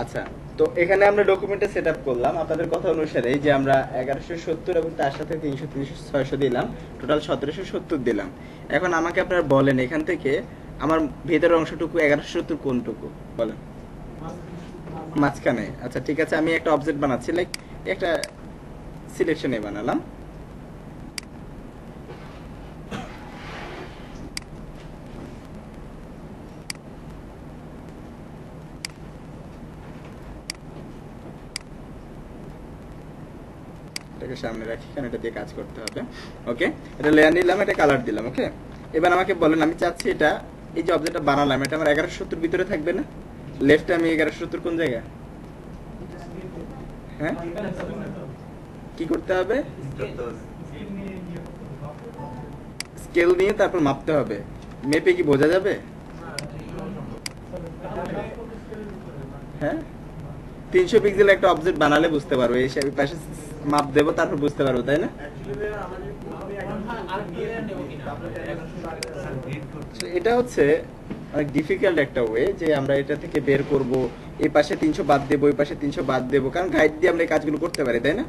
আচ্ছা, তো এখানে আমরা ডকুমেন্টে সেট আপ করলাম আপনাদের কথা অনুসারে যে আমরা 1170 এবং তার সাথে 300 300 600 দিলাম, টোটাল 1770 দিলাম। এখন আমাকে আপনারা বলেন এখান থেকে আমার ভেতরের অংশটুকু 1170 কোনটুকু বলেন? মাঝখানে। আচ্ছা ঠিক আছে, আমি একটা অবজেক্ট বানাচ্ছি, লাইক একটা সিলেকশনে বানালাম। এটাকে সামনে রাখি কারণ এটা দিয়ে কাজ করতে হবে। ওকে, এটা লেয়ার নিলাম, এটা কালার দিলাম। ওকে, এবার আমাকে বলেন আমি চাচ্ছি এটা, এই যে অবজেক্টটা বানালাম এটা আমার 1170 ভিতরে থাকবে না? লেফটে আমি 1170 কোন জায়গায়? হ্যাঁ, কি করতে হবে? স্কেল নিয়ে তারপর মাপতে হবে। মেপে কি বোঝা যাবে? হ্যাঁ, 300 পিক্সেল একটা অবজেক্ট বানালে বুঝতে পারবো, এই পাশে মাপ দেবো তারপর বুঝতে পারবো, তাই না? এটা হচ্ছে অনেক ডিফিকাল্ট একটা ওয়ে যে আমরা এটা থেকে বের করব, এই পাশে 300 বাদ দেবো, এই পাশে 300 বাদ দেবো, কারণ গাইড দিয়ে আমরা এই কাজগুলো করতে পারি, তাই না?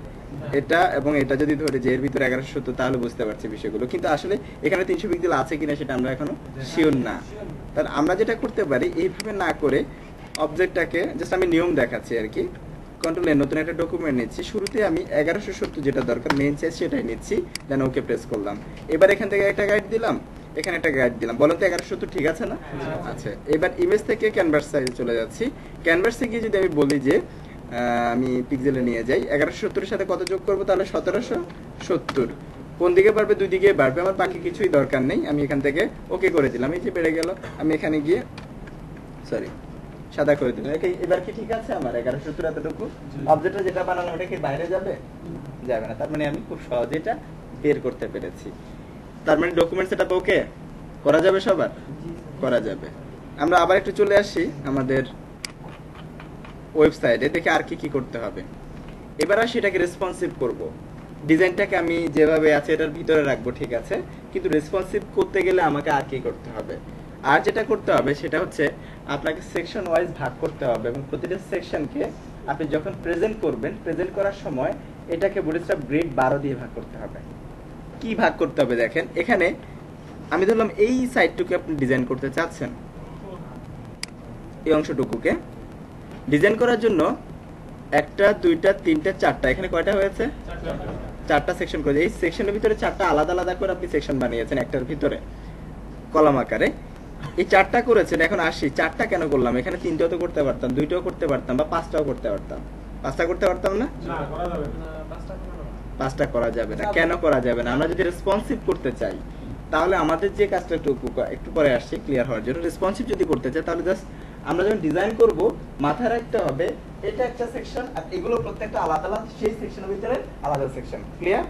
এটা এবং এটা যদি ধরে যে এর ভিতরে 1170 তাহলে বুঝতে পারছি বিষয়গুলো, কিন্তু আসলে এখানে 300 পিক্সেল আছে কিনা সেটা আমরা এখনো শিওর না। তার আমরা যেটা করতে পারি এইভাবে না করে অবজেক্টটাকে জাস্ট আমি নিয়ম দেখাচ্ছি আর কি। কন্ট্রোল এর নতুন একটা ডকুমেন্ট নিচ্ছি, শুরুতে আমি 1170 যেটা দরকার মেইন সাইজ সেটাই নিচ্ছি, দেন ওকে প্রেস করলাম। এবার এখান থেকে একটা গাইড দিলাম, এখানে একটা গাইড দিলাম, বলো তো 1170 ঠিক আছে না? আচ্ছা, এবার ইমেজ থেকে ক্যানভাস সাইজে চলে যাচ্ছি। ক্যানভাসে গিয়ে যদি আমি বলি যে আমি পিক্সেলে নিয়ে যাই, 1170 এর সাথে কত যোগ করবো তাহলে 1770। কোন দিকে বাড়বে? দুই দিকে বাড়বে, আমার বাকি কিছুই দরকার নেই। আমি এখান থেকে ওকে করে দিলাম, এই যে বেড়ে গেল। আমি এখানে গিয়ে সরি সাদা করে দিলাম। এবার কি ঠিক আছে আমার 1170 এতটুকু? অবজেক্টটা যেটা বানানো ওটা কি বাইরে যাবে? যাবে না। তার মানে আমি খুব সহজে এটা বের করতে পেরেছি। তার মানে ডকুমেন্ট সেটআপ ওকে করা যাবে, সবার করা যাবে। আমরা আবার একটু চলে আসি আমাদের ওয়েবসাইটে, দেখে আর কি কি করতে হবে। এবার আসি এটাকে রেসপন্সিভ করব। ডিজাইনটাকে আমি যেভাবে আছে এটার ভিতরে রাখবো, ঠিক আছে, কিন্তু রেসপন্সিভ করতে গেলে আমাকে আর কি করতে হবে? আর যেটা করতে হবে সেটা হচ্ছে আপনাকে সেকশন ওয়াইজ ভাগ করতে হবে, এবং প্রতিটা সেকশনকে আপনি যখন প্রেজেন্ট করবেন, প্রেজেন্ট করার সময় এটাকে বুটস্ট্র্যাপ গ্রিড 12 দিয়ে ভাগ করতে হবে। কি ভাগ করতে হবে দেখেন, এখানে আমি ধরলাম এই সাইডটুকু আপনি ডিজাইন করতে চাচ্ছেন, এই অংশটুকুকে ডিজাইন করার জন্য একটা দুইটা তিনটা চারটা, এখানে কয়টা হয়েছে? চারটা সেকশন করে। এই সেকশনের ভিতরে চারটা আলাদা আলাদা করে আপনি সেকশন বানিয়েছেন একটার ভিতরে কলাম আকারে, এই চারটা করেছেন। এখন আসি চারটা কেন করলাম, এখানে তিনটাও তো করতে পারতাম, দুইটাও করতে পারতাম, বা পাঁচটাও করতে পারতাম। পাঁচটা করতে পারতাম না? পাঁচটা করা যাবে না। কেন করা যাবে না? আমরা যদি রেসপন্সিভ করতে চাই তাহলে আমাদের যে কাজটা একটু পরে আসছে ক্লিয়ার হওয়ার জন্য, রেসপন্সিভ যদি করতে চাই তাহলে জাস্ট আমরা যখন ডিজাইন করব মাথায় রাখতে হবে এটা একটা সেকশন আর এগুলো প্রত্যেকটা আলাদা আলাদা, সেই সেকশনের ভিতরে আলাদা সেকশন। ক্লিয়ার?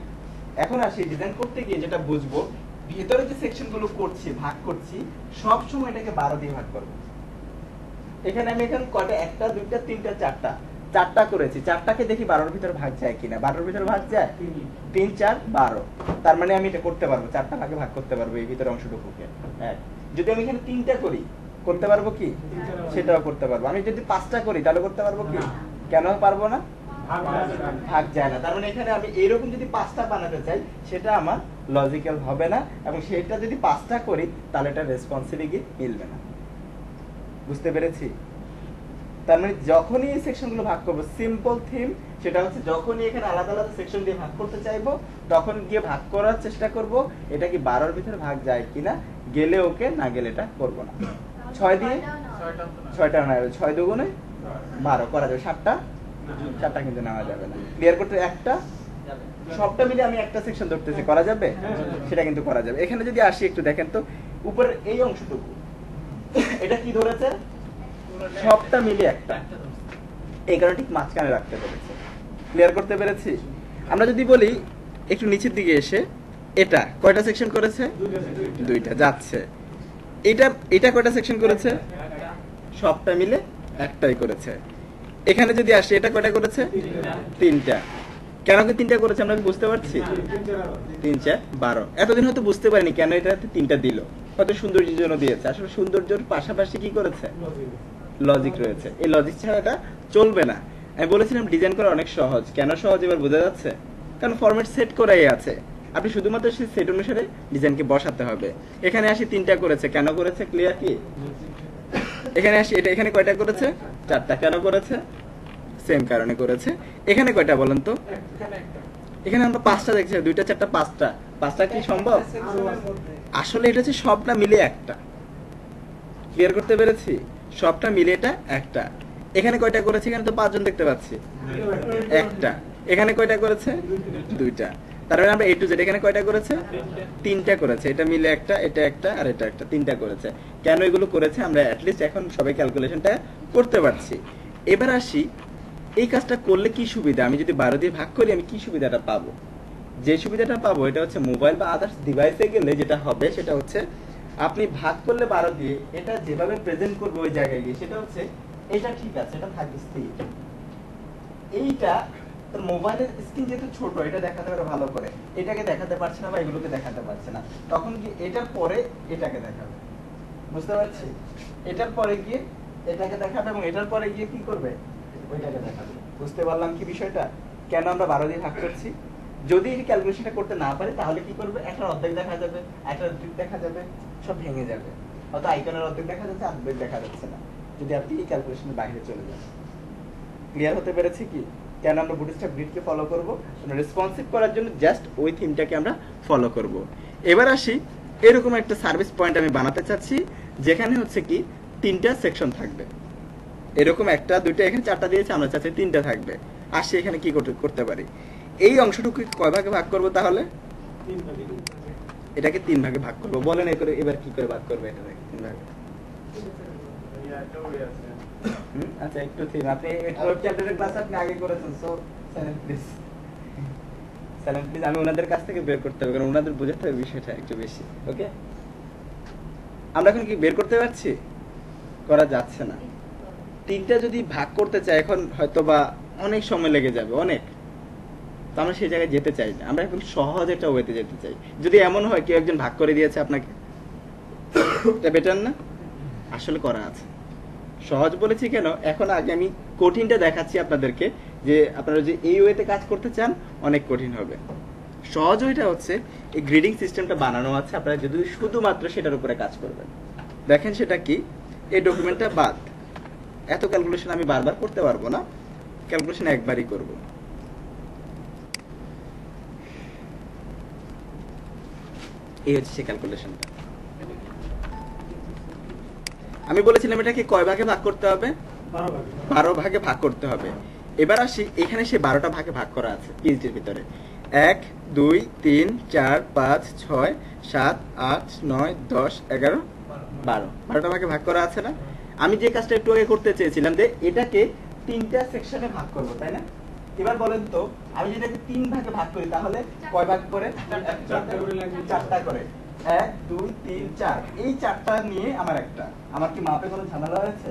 এখন আসি ডিজাইন করতে গিয়ে যেটা বুঝবো, ভিতরে যে সেকশনগুলো করছি ভাগ করছি সব সময় এটাকে 12 দিয়ে ভাগ করব। এখানে আমি এখন কয়টা, একটা দুইটা তিনটা চারটা, চারটা করেছি, চারটাকে দেখি 12-র ভিতরে ভাগ যায় কিনা। 12-র ভিতরে ভাগ যায়? 3 4 12। তার মানে আমি এটা করতে পারবো, চারটা ভাগে ভাগ করতে পারবো এই ভিতরে অংশটুকুকে। হ্যাঁ, যদি আমি এখানে 3টা করি করতে পারবো কি? সেটাও করতে পারবো। আমি যদি 5টা করি তাহলে করতে পারবো কি? কেন পারবো না? ভাগ যায় না। তার মানে এখানে আমি এইরকম যদি 5টা বানাতে চাই সেটা আমার লজিক্যাল হবে না, এবং সেটা যদি 5টা করি তাহলে এটা রেসপন্সিবিলিটি মিলবে না। বুঝতে পেরেছি? তার মানে যখনই এই সেকশনগুলো ভাগ করবো, সিম্পল থিম সেটা হচ্ছে যখনই এখানে আলাদা আলাদা সেকশন দিয়ে ভাগ করতে চাইবো তখন গিয়ে ভাগ করার চেষ্টা করব এটা কি 12-র ভিতরে ভাগ যায় কিনা, গেলে ওকে, না গেলে এটা করবো না। 6 দিয়ে 6টা না, 6 দুগুণে 12 করা যাবে। 7টা কিন্তু নেওয়া যাবে না। ক্লিয়ার করতে একটা সবটা মিলে আমি একটা সেকশন ধরতেছি, করা যাবে? সেটা কিন্তু করা যাবে। এখানে যদি আসি একটু দেখেন তো, উপরের এই অংশটুকু এটা কি ধরেছে? সবটা মিলে একটা, এই কারণে ঠিক মাঝখানে রাখতে পেরেছে। ক্লিয়ার করতে পেরেছি? আমরা যদি বলি একটু নিচের দিকে এসে, এটা কয়টা সেকশন করেছে? দুইটা যাচ্ছে। এটা কয়টা সেকশন করেছে? সবটা মিলে একটাই করেছে। এখানে যদি আসি, এটা কয়টা করেছে? 3টা। কেন কি 3টা করেছে আমরা বুঝতে পারছি? 3 4 12। এতদিন হয়তো বুঝতে পারিনি কেন এটা 3টা দিল, হয়তো সৌন্দর্যের জন্য দিয়েছে। আসলে সৌন্দর্যের পাশাপাশি কি করেছে? লজিক রয়েছে, এই লজিক ছাড়া এটা চলবে না। আমি বলেছিলাম ডিজাইন করা অনেক সহজ। কেন সহজ এবার বোঝা যাচ্ছে? কারণ ফরম্যাট সেট করাই আছে, আপনি শুধুমাত্র সেই সেট অনুসারে ডিজাইনকে বসাতে হবে। এখানে আসি 3টা করেছে, কেন করেছে? ক্লিয়ার কি? এখানে আসি, এটা এখানে কয়টা করেছে? 4টা। কেন করেছে? সেম কারণে করেছে। এখানে কয়টা বলেন তো? এখানে আমরা 5টা দেখছি, 2টা 4টা 5টা। 5টা কি সম্ভব? আসলে এটা হচ্ছে সবটা মিলে একটা। ক্লিয়ার করতে পেরেছি? সবটা মিলে এটা একটা। এখানে কয়টা করেছে? এখানে তো 5 জন দেখতে পাচ্ছি, একটা। এখানে কয়টা করেছে? 2টা। তার মানে আমরা A to Z এখানে কয়টা করেছে? 3টা করেছে। এটা মিলে একটা, এটা একটা, আর এটা একটা, 3টা করেছে। কেন এগুলো করেছে আমরা অ্যাটলিস্ট এখন সবাই ক্যালকুলেশনটা করতে পারছি। এবার আসি, এই কাজটা করলে কি সুবিধা? আমি যদি 12 দিয়ে ভাগ করি আমি কি সুবিধাটা পাবো? যে সুবিধাটা পাবো এটা হচ্ছে মোবাইল বা আদার্স ডিভাইসে গেলে যেটা হবে সেটা হচ্ছে আপনি ভাগ করলে 12 দিয়ে এটা যেভাবে প্রেজেন্ট করবে ওই জায়গায় গিয়ে সেটা হচ্ছে এটা ঠিক আছে, এটা থাকবে স্থির। এইটা তোর মোবাইলের স্ক্রিন যেহেতু ছোট, এটা দেখাতে পারে ভালো করে, এটাকে দেখাতে পারছে না বা এগুলোকে দেখাতে পারছে না, তখন কি এটার পরে এটাকে দেখাবে। বুঝতে পারছি? এটার পরে গিয়ে এটাকে দেখাবে এবং এটার পরে গিয়ে কি করবে? ওইটাকে দেখাবে। বুঝতে পারলাম কি বিষয়টা? কেন আমরা 12 দিয়ে ভাগ করছি? যদি এই ক্যালকুলেশনটা করতে না পারি তাহলে কি করবে? একটা অর্ধেক দেখা যাবে, একটা অর্ধেক দেখা যাবে, সব ভেঙে যাবে। হয়তো আইকনের অর্ধেক দেখা যাচ্ছে, অর্ধেক দেখা যাচ্ছে না, যদি আপনি এই ক্যালকুলেশনের বাইরে চলে যান। ক্লিয়ার হতে পেরেছে কি? কেন আমরা বুটস্ট্র্যাপ গ্রিডকে ফলো করব? আমরা রেসপন্সিভ করার জন্য জাস্ট ওই থিমটাকে আমরা ফলো করব। এবার আসি, এরকম একটা সার্ভিস পয়েন্ট আমি বানাতে চাচ্ছি যেখানে হচ্ছে কি 3টা সেকশন থাকবে। এরকম একটা, দুইটা, এখানে 4টা দিয়েছে, আমরা চাচ্ছি 3টা থাকবে। আসি এখানে কি করতে পারি? এই অংশটুকু কয় ভাগে ভাগ করব তাহলে? এটাকে 3 ভাগে ভাগ করব। বলেন এবার কি করে ভাগ করবে এটা 3 ভাগে? আচ্ছা, একটু থিম আপনি চ্যাপ্টারের ক্লাস আপনি আগে করেছেন, so silent please, silent please. আমি ওনাদের কাছ থেকে বের করতে হবে, কারণ ওনাদের বোঝাতে হবে বিষয়টা একটু বেশি। ওকে, আমরা এখন কি বের করতে পারছি? করা যাচ্ছে না। 3টা যদি ভাগ করতে চাই এখন হয়তো বা অনেক সময় লেগে যাবে, অনেক। তো আমরা সেই জায়গায় যেতে চাই না, আমরা এখন সহজ একটা ওয়েতে যেতে চাই। যদি এমন হয় কেউ একজন ভাগ করে দিয়েছে আপনাকে, এটা বেটার না? আসলে করা আছে। সহজ বলেছি কেন? এখন আগে আমি কঠিনটা দেখাচ্ছি আপনাদেরকে, যে আপনারা যে এই ওয়েতে কাজ করতে চান অনেক কঠিন হবে। সহজ ওইটা হচ্ছে এই গ্রিডিং সিস্টেমটা বানানো আছে, আপনারা যদি শুধুমাত্র সেটার উপরে কাজ করবেন। দেখেন সেটা কি? এই ডকুমেন্টটা বাদ, এত ক্যালকুলেশন আমি বারবার করতে পারবো না, ক্যালকুলেশন একবারই করব। এই হচ্ছে সেই ক্যালকুলেশনটা। আমি বলেছিলাম এটাকে কয় ভাগে ভাগ করতে হবে? 12 ভাগে ভাগ করতে হবে। এবার আসি, এখানে সে 12টা ভাগে ভাগ করা আছে পিএইচডির ভিতরে। 1 2 3 4 5 6 7 8 9 10 11 12, 12টা ভাগে ভাগ করা আছে না? আমি যে কাজটা একটু আগে করতে চেয়েছিলাম যে এটাকে 3টা সেকশনে ভাগ করব, তাই না? এবার বলেন তো, আমি যদি এটাকে 3 ভাগে ভাগ করি তাহলে কয় ভাগ করে? 4টা করে। 1 2 3 4, এই 4টা নিয়ে আমার কি মাপে কোনো ঝামেলা হয়েছে?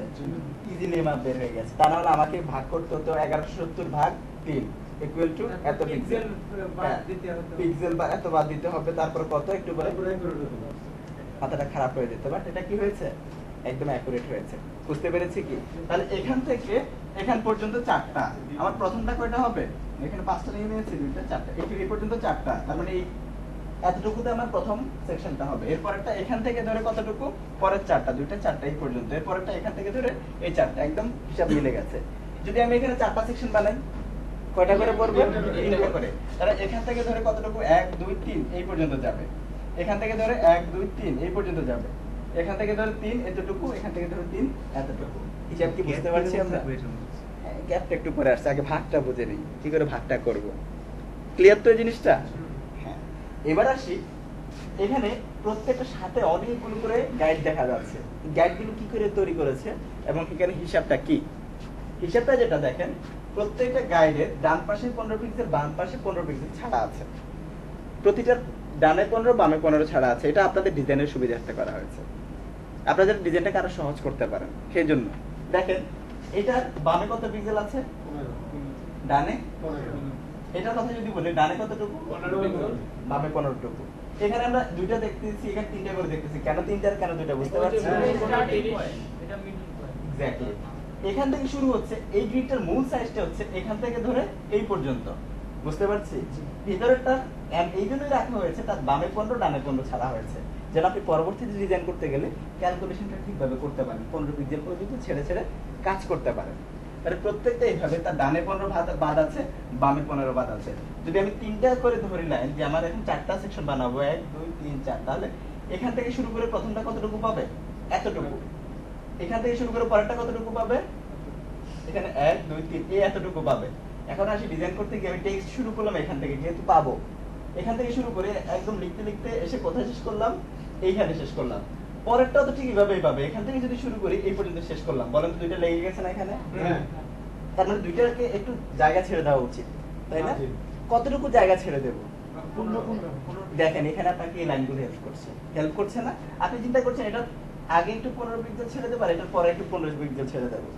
ইজিলি মাপ বের হয়ে গেছে। তার মানে আমাকে ভাগ করতে হতো 1170 ভাগ 3 ইকুয়াল টু এত পিক্সেল, পিক্সেল বা এত বাদ দিতে হবে। তারপর কত? একটু বলে মাথাটা খারাপ হয়ে যেত, বাট এটা কি হয়েছে? একদম অ্যাকুরেট হয়েছে। বুঝতে পেরেছি কি? তাহলে এখান থেকে এখান পর্যন্ত 4টা। আমার প্রথমটা কয়টা হবে? এখানে 5টা নিয়ে নিয়েছি, 2টা 4টা, এই পর্যন্ত 4টা। তার মানে এই এতটুকুতে আমার প্রথম সেকশনটা হবে। এরপরটা এখান থেকে ধরে কতটুকু? পরের 4টা, 2টা 4টা এই পর্যন্ত। এরপরটা এখান থেকে ধরে এই 4টা, একদম হিসাব মিলে গেছে। যদি আমি এখানে 4টা সেকশন বানাই, কয়টা করে পড়বে? 3টা করে। তাহলে এখান থেকে ধরে কতটুকু? 1 2 3 এই পর্যন্ত যাবে। এখান থেকে ধরে 1 2 3 এই পর্যন্ত যাবে। এখান থেকে ধরে 3 এতটুকু, এখান থেকে ধরে 3 এতটুকু। হিসাব কি বুঝতে পারছি আমরা? গ্যাপটা একটু পরে আসছে, আগে ভাগটা বুঝে নিই কি করে ভাগটা করব। ক্লিয়ার তো এই জিনিসটা? হ্যাঁ। এবার আসি, এখানে প্রত্যেকটা সাথে অনেকগুলো করে গাইড দেখা যাচ্ছে। গাইডগুলো কি করে তৈরি করেছে এবং এখানে হিসাবটা কি? হিসাবটা যেটা দেখেন, প্রত্যেকটা গাইডের ডান পাশে 15 পিক্সেল, বাম পাশে 15 পিক্সেল ছাড়া আছে। প্রতিটার ডানে 15 বামে 15 ছাড়া আছে। এটা আপনাদের ডিজাইনের সুবিধার্থে করা হয়েছে, আপনাদের ডিজাইনটাকে আরো সহজ করতে পারেন সেই জন্য। দেখেন এটার বামে কত পিক্সেল আছে? ডানে 15। এটার কথা যদি বলি, ডানে কতটুকু? 15, বামে 15 টুকু। এখানে আমরা 2টা দেখতেছি, এখানে 3টা করে দেখতেছি। কেন 3টা আর কেন 2টা বুঝতে পারছি? এক্স্যাক্টলি এখান থেকে শুরু হচ্ছে, এই গ্রিডটার মূল সাইজটা হচ্ছে এখান থেকে ধরে এই পর্যন্ত, বুঝতে পারছি? ভিতরেরটা এই জন্যই রাখা হয়েছে, তার বামে 15 ডানে 15 ছাড়া হয়েছে, যেন আপনি পরবর্তীতে ডিজাইন করতে গেলে ক্যালকুলেশনটা ঠিকভাবে করতে পারেন, 15 পিক্সেল পর্যন্ত ছেড়ে ছেড়ে কাজ করতে পারেন। তাহলে প্রত্যেকটা এইভাবে, তার ডানে 15 বাদ আছে, বামে 15 বাদ আছে। যদি আমি 3টা করে ধরি লাইন, যে আমার এখন 4টা সেকশন বানাবো, 1 2 3 4, তাহলে এখান থেকে শুরু করে প্রথমটা কতটুকু পাবে? এতটুকু। এখান থেকে শুরু করে পরেরটা কতটুকু পাবে? এখানে 1 2 3 এই এতটুকু পাবে। এখন আসি ডিজাইন করতে গিয়ে আমি টেক্সট শুরু করলাম এখান থেকে, যেহেতু পাবো এখান থেকে শুরু করে একদম লিখতে লিখতে এসে কোথায় শেষ করলাম? এইখানে শেষ করলাম। পরেরটাও তো ঠিক এইভাবেই পাবে, এখান থেকে যদি শুরু করি এই পর্যন্ত শেষ করলাম। বলেন তো দুইটা লেগে গেছে না এখানে? তার মানে দুইটাকে একটু জায়গা ছেড়ে দেওয়া উচিত, তাই না? কতটুকু জায়গা ছেড়ে দেবো? দেখেন এখানে আপনাকে এই লাইনগুলো হেল্প করছে না? আপনি চিন্তা করছেন এটা আগে একটু 15 পিক্সেল ছেড়ে দেবো, আর এটার পরে একটু 15 পিক্সেল ছেড়ে দেবো,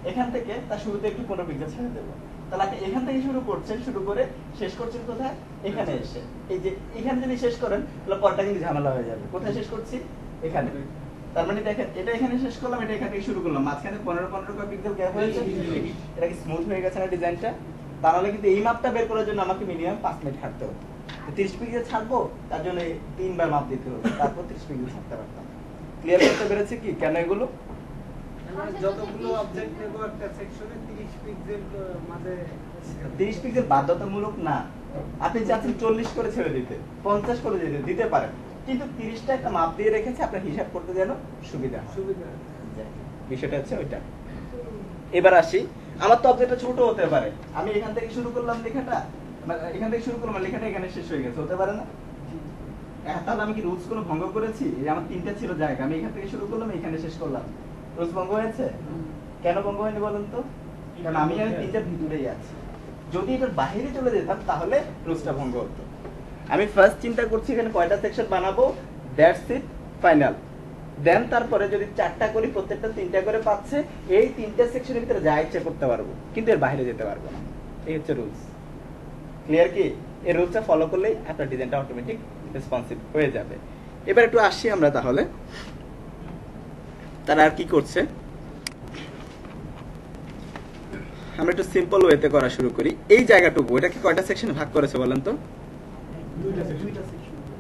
এখান থেকে তার শুরুতে একটু 15 পিক্সেল ছেড়ে দেবো। তাহলে আপনি এখান থেকে শুরু করছেন, শুরু করে শেষ করছেন কোথায়? এখানে এসে। এই যে এখানে যদি শেষ করেন তাহলে পরটা কিন্তু ঝামেলা হয়ে যাবে। কোথায় শেষ করছি? এখানে। তার মানে দেখেন এটা এখানে শেষ করলাম, এটা এখান থেকে শুরু করলাম, মাঝখানে 15 পিক্সেল গ্যাপ হয়েছে। এটা কি স্মুথ হয়ে গেছে না ডিজাইনটা? তাহলে কিন্তু এই মাপটা বের করার জন্য আমাকে মিনিমাম 5 মিনিট হাঁটতে হতো। 30 পিক্সেল ছাড়বো, তার জন্য 3 বার মাপ দিতে হতো, তারপর 30 পিক্সেল ছাড়তে পারতাম। ক্লিয়ার করতে পেরেছি কি কেন এগুলো? যতগুলো অবজেক্ট নেব একটা সেকশনে 30 পিক্সেল মাঝে 30 পিক্সেল বাধ্যতামূলক না, আপনি চাচ্ছেন 40 করে ছেড়ে দিতে, 50 করে দিতে পারেন, কিন্তু 30টা একটা মাপ দিয়ে রেখেছে আপনার হিসাব করতে যেন সুবিধা হয়। বিষয়টা হচ্ছে ওইটা। এবার আসি, আমার তো অবজেক্টটা ছোট হতে পারে, আমি এখান থেকে শুরু করলাম লেখাটা, এখান থেকে শুরু করলাম লেখাটা এখানে শেষ হয়ে গেছে, হতে পারে না? তাহলে আমি কি রুলস কোনো ভঙ্গ করেছি? আমার 3টা ছিল জায়গা, আমি এখান থেকে শুরু করলাম, এখানে শেষ করলাম, রুলস ভঙ্গ হয়েছে? কেন ভঙ্গ হয়নি বলেন তো? কারণ আমি 3টার ভিতরেই আছি। যদি এটার বাইরে চলে যেতাম তাহলে রুলসটা ভঙ্গ হতো। আমি ফার্স্ট চিন্তা করছি এখানে কয়টা সেকশন বানাবো, দ্যাটস ইট, ফাইনাল। দেন তারপরে যদি 4টা করি, প্রত্যেকটা 3টা করে পাচ্ছে, এই 3টা সেকশনের ভিতরে যা ইচ্ছা করতে পারবো, কিন্তু এর বাইরে যেতে পারবো না। এই হচ্ছে রুলস। ক্লিয়ার কি? এই রুলসটা ফলো করলেই আপনার ডিজাইনটা অটোমেটিক রেসপন্সিভ হয়ে যাবে। এবার একটু আসি আমরা তাহলে তারা আর কি করছে, আমরা একটু সিম্পল ওয়েতে করা শুরু করি। এই জায়গাটুকু এটাকে কয়টা সেকশনে ভাগ করেছে বলেন তো?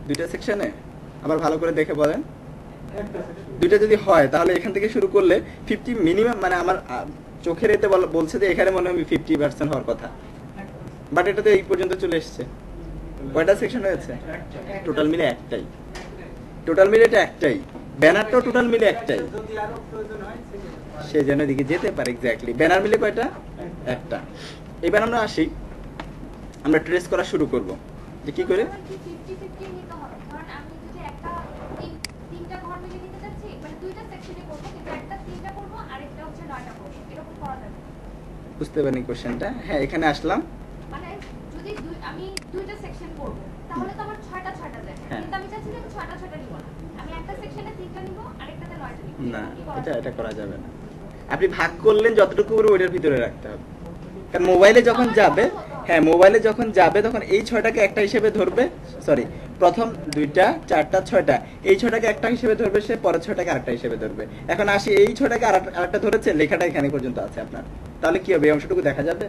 2টা সেকশনে। আবার ভালো করে দেখে বলেন। 2টা যদি হয় তাহলে এখান থেকে শুরু করলে 50 মিনিমাম, মানে আমার চোখের এতে বলছে যে এখানে মনে হয় 50% হওয়ার কথা, বাট এটা তো এই পর্যন্ত চলে এসছে। কয়টা সেকশন হয়েছে? টোটাল মিলে একটাই। টোটাল মিলে এটা একটাই, ব্যানারটাও টোটাল মিলে একটাই, সে যেন এদিকে যেতে পারে। এক্স্যাক্টলি, ব্যানার মিলে কয়টা? একটা। এবার আমরা আসি, আমরা ট্রেস করা শুরু করব যে কি করে। বুঝতে পারিনি কোশ্চেনটা। হ্যাঁ, এখানে আসলাম, মানে যদি আমি 2টা সেকশন করব তাহলে তো আমার 6টা যায়, কিন্তু আমি চাচ্ছি যে 6টা নিব না, আমি একটা সেকশনে 3টা নিব, আরেকটাতে 9টা নিব। না, এটা করা যাবে না। আপনি ভাগ করলেন যতটুকু করে ওইটার ভিতরে রাখতে হবে, কারণ মোবাইলে যখন যাবে, হ্যাঁ মোবাইলে যখন যাবে তখন এই 6টাকে একটা হিসেবে ধরবে, সরি প্রথম 2টা 4টা 6টা, এই 6টাকে একটা হিসেবে ধরবে, সে পরের 6টাকে আরেকটা হিসেবে ধরবে। এখন আসি, এই 6টাকে আরেকটা ধরেছে, লেখাটা এখানে পর্যন্ত আছে আপনার, তাহলে কি হবে? এই অংশটুকু দেখা যাবে?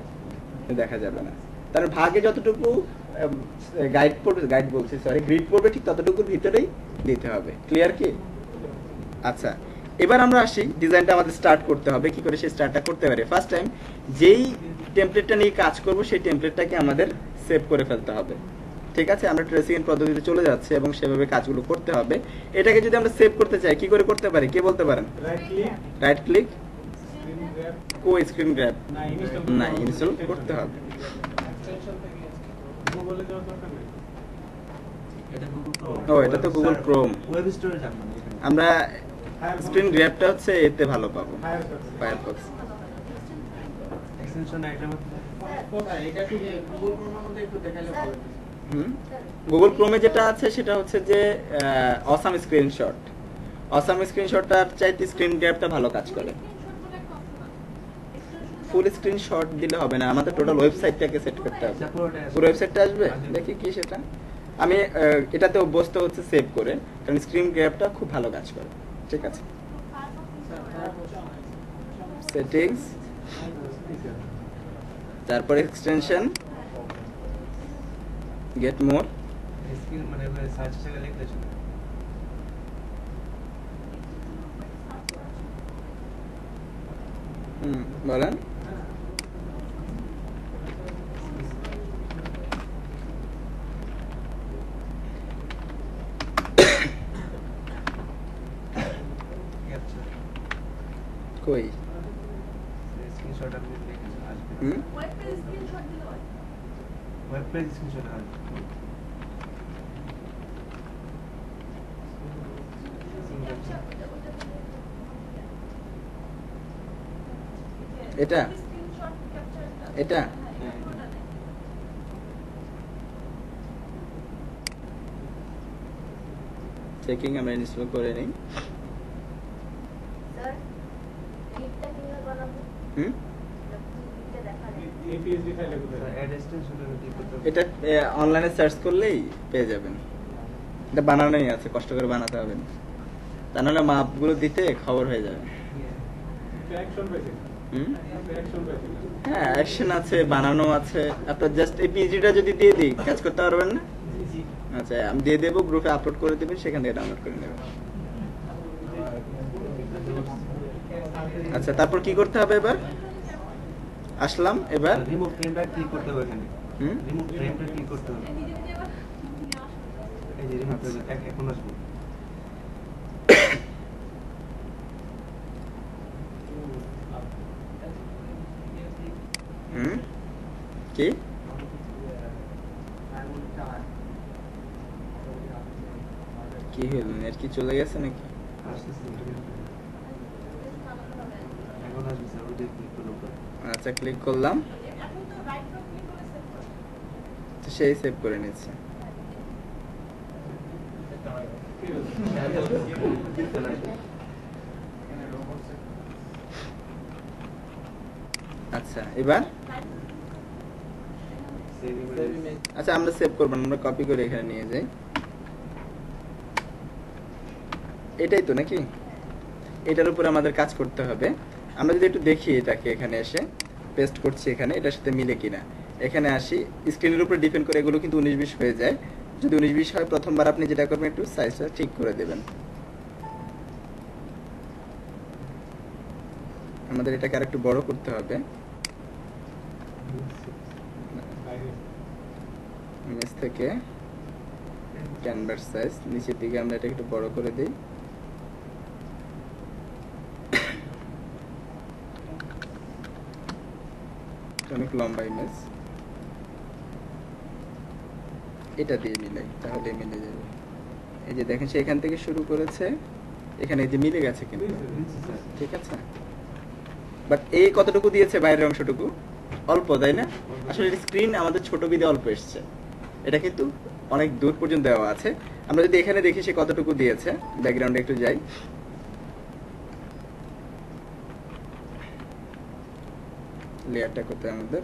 দেখা যাবে না। তার ভাগে যতটুকু গ্রিড পড়বে ঠিক ততটুকুর ভিতরেই দিতে হবে। ক্লিয়ার কি? আচ্ছা, এবার আমরা আসি, ডিজাইনটা আমাদের স্টার্ট করতে হবে। কি করে সেই স্টার্টটা করতে পারে? ফার্স্ট টাইম যেই টেমপ্লেটটা নিয়ে কাজ করব সেই টেমপ্লেটটাকে আমাদের সেভ করে ফেলতে হবে। ঠিক আছে, আমরা ট্রেসিং এর পদ্ধতিতে চলে যাচ্ছি এবং সেভাবে কাজগুলো করতে হবে। এটাকে যদি আমরা সেভ করতে চাই কি করে করতে পারি? কে বলতে পারেন? রাইট ক্লিক, স্ক্রিন গ্র্যাব, না ইনস্টল করতে হবে। ও, এটা তো গুগল ক্রোম, আমরা স্ক্রিন গ্র্যাবটা হচ্ছে এতে ভালো পাবো, ফায়ারফক্স। গুগল ক্রোমে যেটা আছে সেটা হচ্ছে যে অসাম স্ক্রিনশট। অসাম স্ক্রিনশটটার চাইতে স্ক্রিন গ্র্যাবটা ভালো কাজ করে। ফুল স্ক্রিনশট দিলে হবে না, আমাদের টোটাল ওয়েবসাইটটাকে সেট করতে হবে। পুরো ওয়েবসাইটটা আসবে, দেখি কি সেটা। আমি এটাতে অভ্যস্ত হচ্ছে সেভ করে, কারণ স্ক্রিন গ্র্যাবটা খুব ভালো কাজ করে। ঠিক আছে, সেটিংস, তারপর এক্সটেনশন, গেট মোর। স্কিল মানে সার্চ থেকে লিখলে চলে। বলেন। ক্যাপচার কই? স্ক্রিনশট আপনি লিখেছেন আসবে। ওয়েব পেজ স্ক্রিনশট দিলে হয়। ওয়েব পেজ স্ক্রিনশট আসবে। ক্যাপচার এটা স্ক্রিনশট ক্যাপচার এটা চেকিং আমরা ইনস্টল করে নিই। স্যার লিডটা কিভাবে বানাবো? হুম লিডটা দেখা যায়। APSD ফাইলে কোথায়? অ্যাড এক্সটেনশনে কি করতে হবে? এটা অনলাইনে সার্চ করলেই পেয়ে যাবেন। এটা বানানোই আছে, কষ্ট করে বানাতে হবে না, তা নাহলে মাপগুলো দিতে খবর হয়ে যাবে। অ্যাকশন পেয়েছে। হুম অ্যাকশন পেয়েছে। হ্যাঁ, অ্যাকশন আছে, বানানো আছে। আপনার জাস্ট এই পিজিটা যদি দিয়ে দিই কাজ করতে পারবেন না? আচ্ছা, আমি দিয়ে দেবো, গ্রুপে আপলোড করে দেবেন, সেখান থেকে ডাউনলোড করে নেবেন। আচ্ছা, তারপর কি করতে হবে এবার? আসলাম এবার। রিমুভ ফ্রেমটা ক্লিক করতে হবে এখানে। হুম রিমুভ ফ্রেমটা ক্লিক করতে হবে। নিজে নিজে আবার এই যে রিমুভ ফ্রেম এখন আসবে। হুম কি কি হলো, নেট কি চলে গেছে নাকি? আসতেছে। এখন আসবে স্যার, ওই যে ক্লিক করলে উপরে। আচ্ছা, ক্লিক করলাম, এখন তো রাইট ক্লিক করে সেভ করো। তো সেই সেভ করে নিচ্ছে। আচ্ছা, এবার সেভ ইমেজ। আচ্ছা, আমরা সেভ করবো না, আমরা কপি করে এখানে নিয়ে যাই। এটাই তো নাকি? এটার উপরে আমাদের কাজ করতে হবে। আমরা যদি একটু দেখি এটাকে, এখানে এসে পেস্ট করছি, এখানে এটার সাথে মিলে কিনা। এখানে আসি, স্ক্রিনের উপরে ডিপেন্ড করে এগুলো কিন্তু 19-20 হয়ে যায়। যদি 19-20 হয়, প্রথমবার আপনি যেটা করবেন একটু সাইজটা ঠিক করে দেবেন। আমাদের এটাকে আরেকটু বড় করতে হবে। ইমেজ থেকে ক্যানভাস সাইজ নিচের দিকে আমরা এটা একটু বড় করে দিই। অনেক লম্বা ইমেজ, এটা দিয়ে মিলাই, তাহলে মিলে যাবে। এই যে দেখেন, সে এখান থেকে শুরু করেছে, এখানে এই যে মিলে গেছে কিন্তু, ঠিক আছে। বাট এই কতটুকু দিয়েছে, বাইরের অংশটুকু অল্প, তাই না? আসলে স্ক্রিন আমাদের ছোট বিদে অল্প এসছে, এটা কিন্তু অনেক দূর পর্যন্ত দেওয়া আছে। আমরা যদি এখানে দেখি সে কতটুকু দিয়েছে, ব্যাকগ্রাউন্ডে একটু যাই, লেয়ারটা কোথায় আমাদের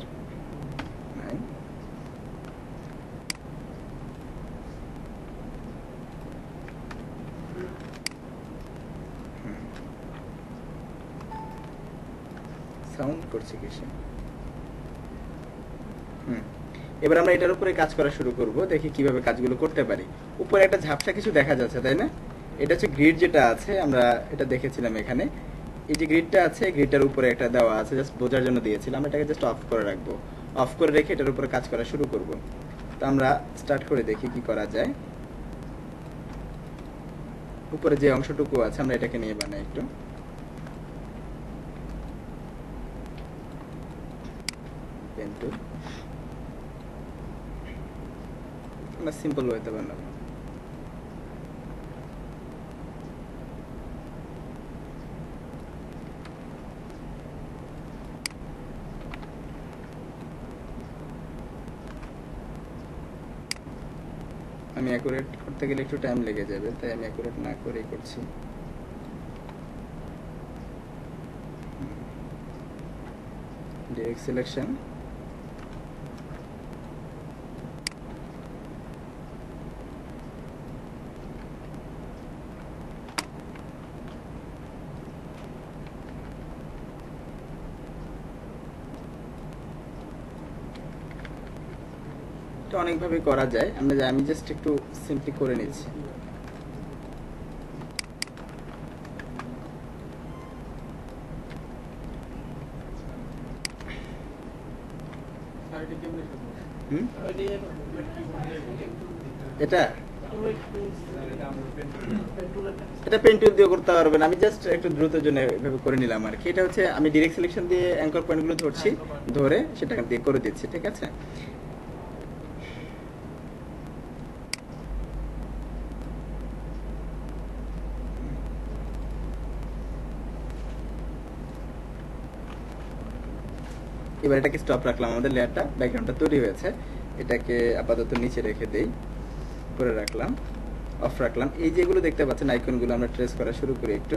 নাই, সাউন্ড করছে কিসে। এবার আমরা এটার উপরে কাজ করা শুরু করব, দেখি কিভাবে কাজগুলো করতে পারি। উপরে একটা ঝাপসা কিছু দেখা যাচ্ছে, তাই না? এটা হচ্ছে গ্রিড যেটা আছে, আমরা এটা দেখেছিলাম এখানে। এই যে গ্রিডটা আছে, গ্রিডটার উপরে একটা দেওয়া আছে, জাস্ট বোঝার জন্য দিয়েছিলাম। এটাকে জাস্ট অফ করে রাখবো, অফ করে রেখে এটার উপরে কাজ করা শুরু করব। তো আমরা স্টার্ট করে দেখি কি করা যায়। উপরে যে অংশটুকু আছে আমরা এটাকে নিয়ে বানাই একটু। পেন টুল আমরা সিম্পল ওয়েতে বানাবো। আমি অ্যাকুরেট করতে গেলে একটু টাইম লেগে যাবে, তাই আমি অ্যাকুরেট না করেই করছি। ডিরেক্ট সিলেকশন, অনেকভাবে করা যায়, আমি জাস্ট একটু সিম্পলি করে নিচ্ছি। হুম? এটা এটা পেন টুল দিয়ে করতে পারবেন, আমি জাস্ট একটু দ্রুতের জন্য এভাবে করে নিলাম আর কি। এটা হচ্ছে আমি ডিরেক্ট সিলেকশন দিয়ে অ্যাঙ্কর পয়েন্টগুলো ধরছি, ধরে সেটা দিয়ে করে দিচ্ছি, ঠিক আছে। এবার এটাকে স্টপ রাখলাম, আমাদের লেয়ারটা ব্যাকগ্রাউন্ডটা তৈরি হয়েছে, এটাকে আপাতত নিচে রেখে দেই, করে রাখলাম, অফ রাখলাম। এই যেগুলো দেখতে পাচ্ছেন আইকনগুলো আমরা ট্রেস করা শুরু করি একটু।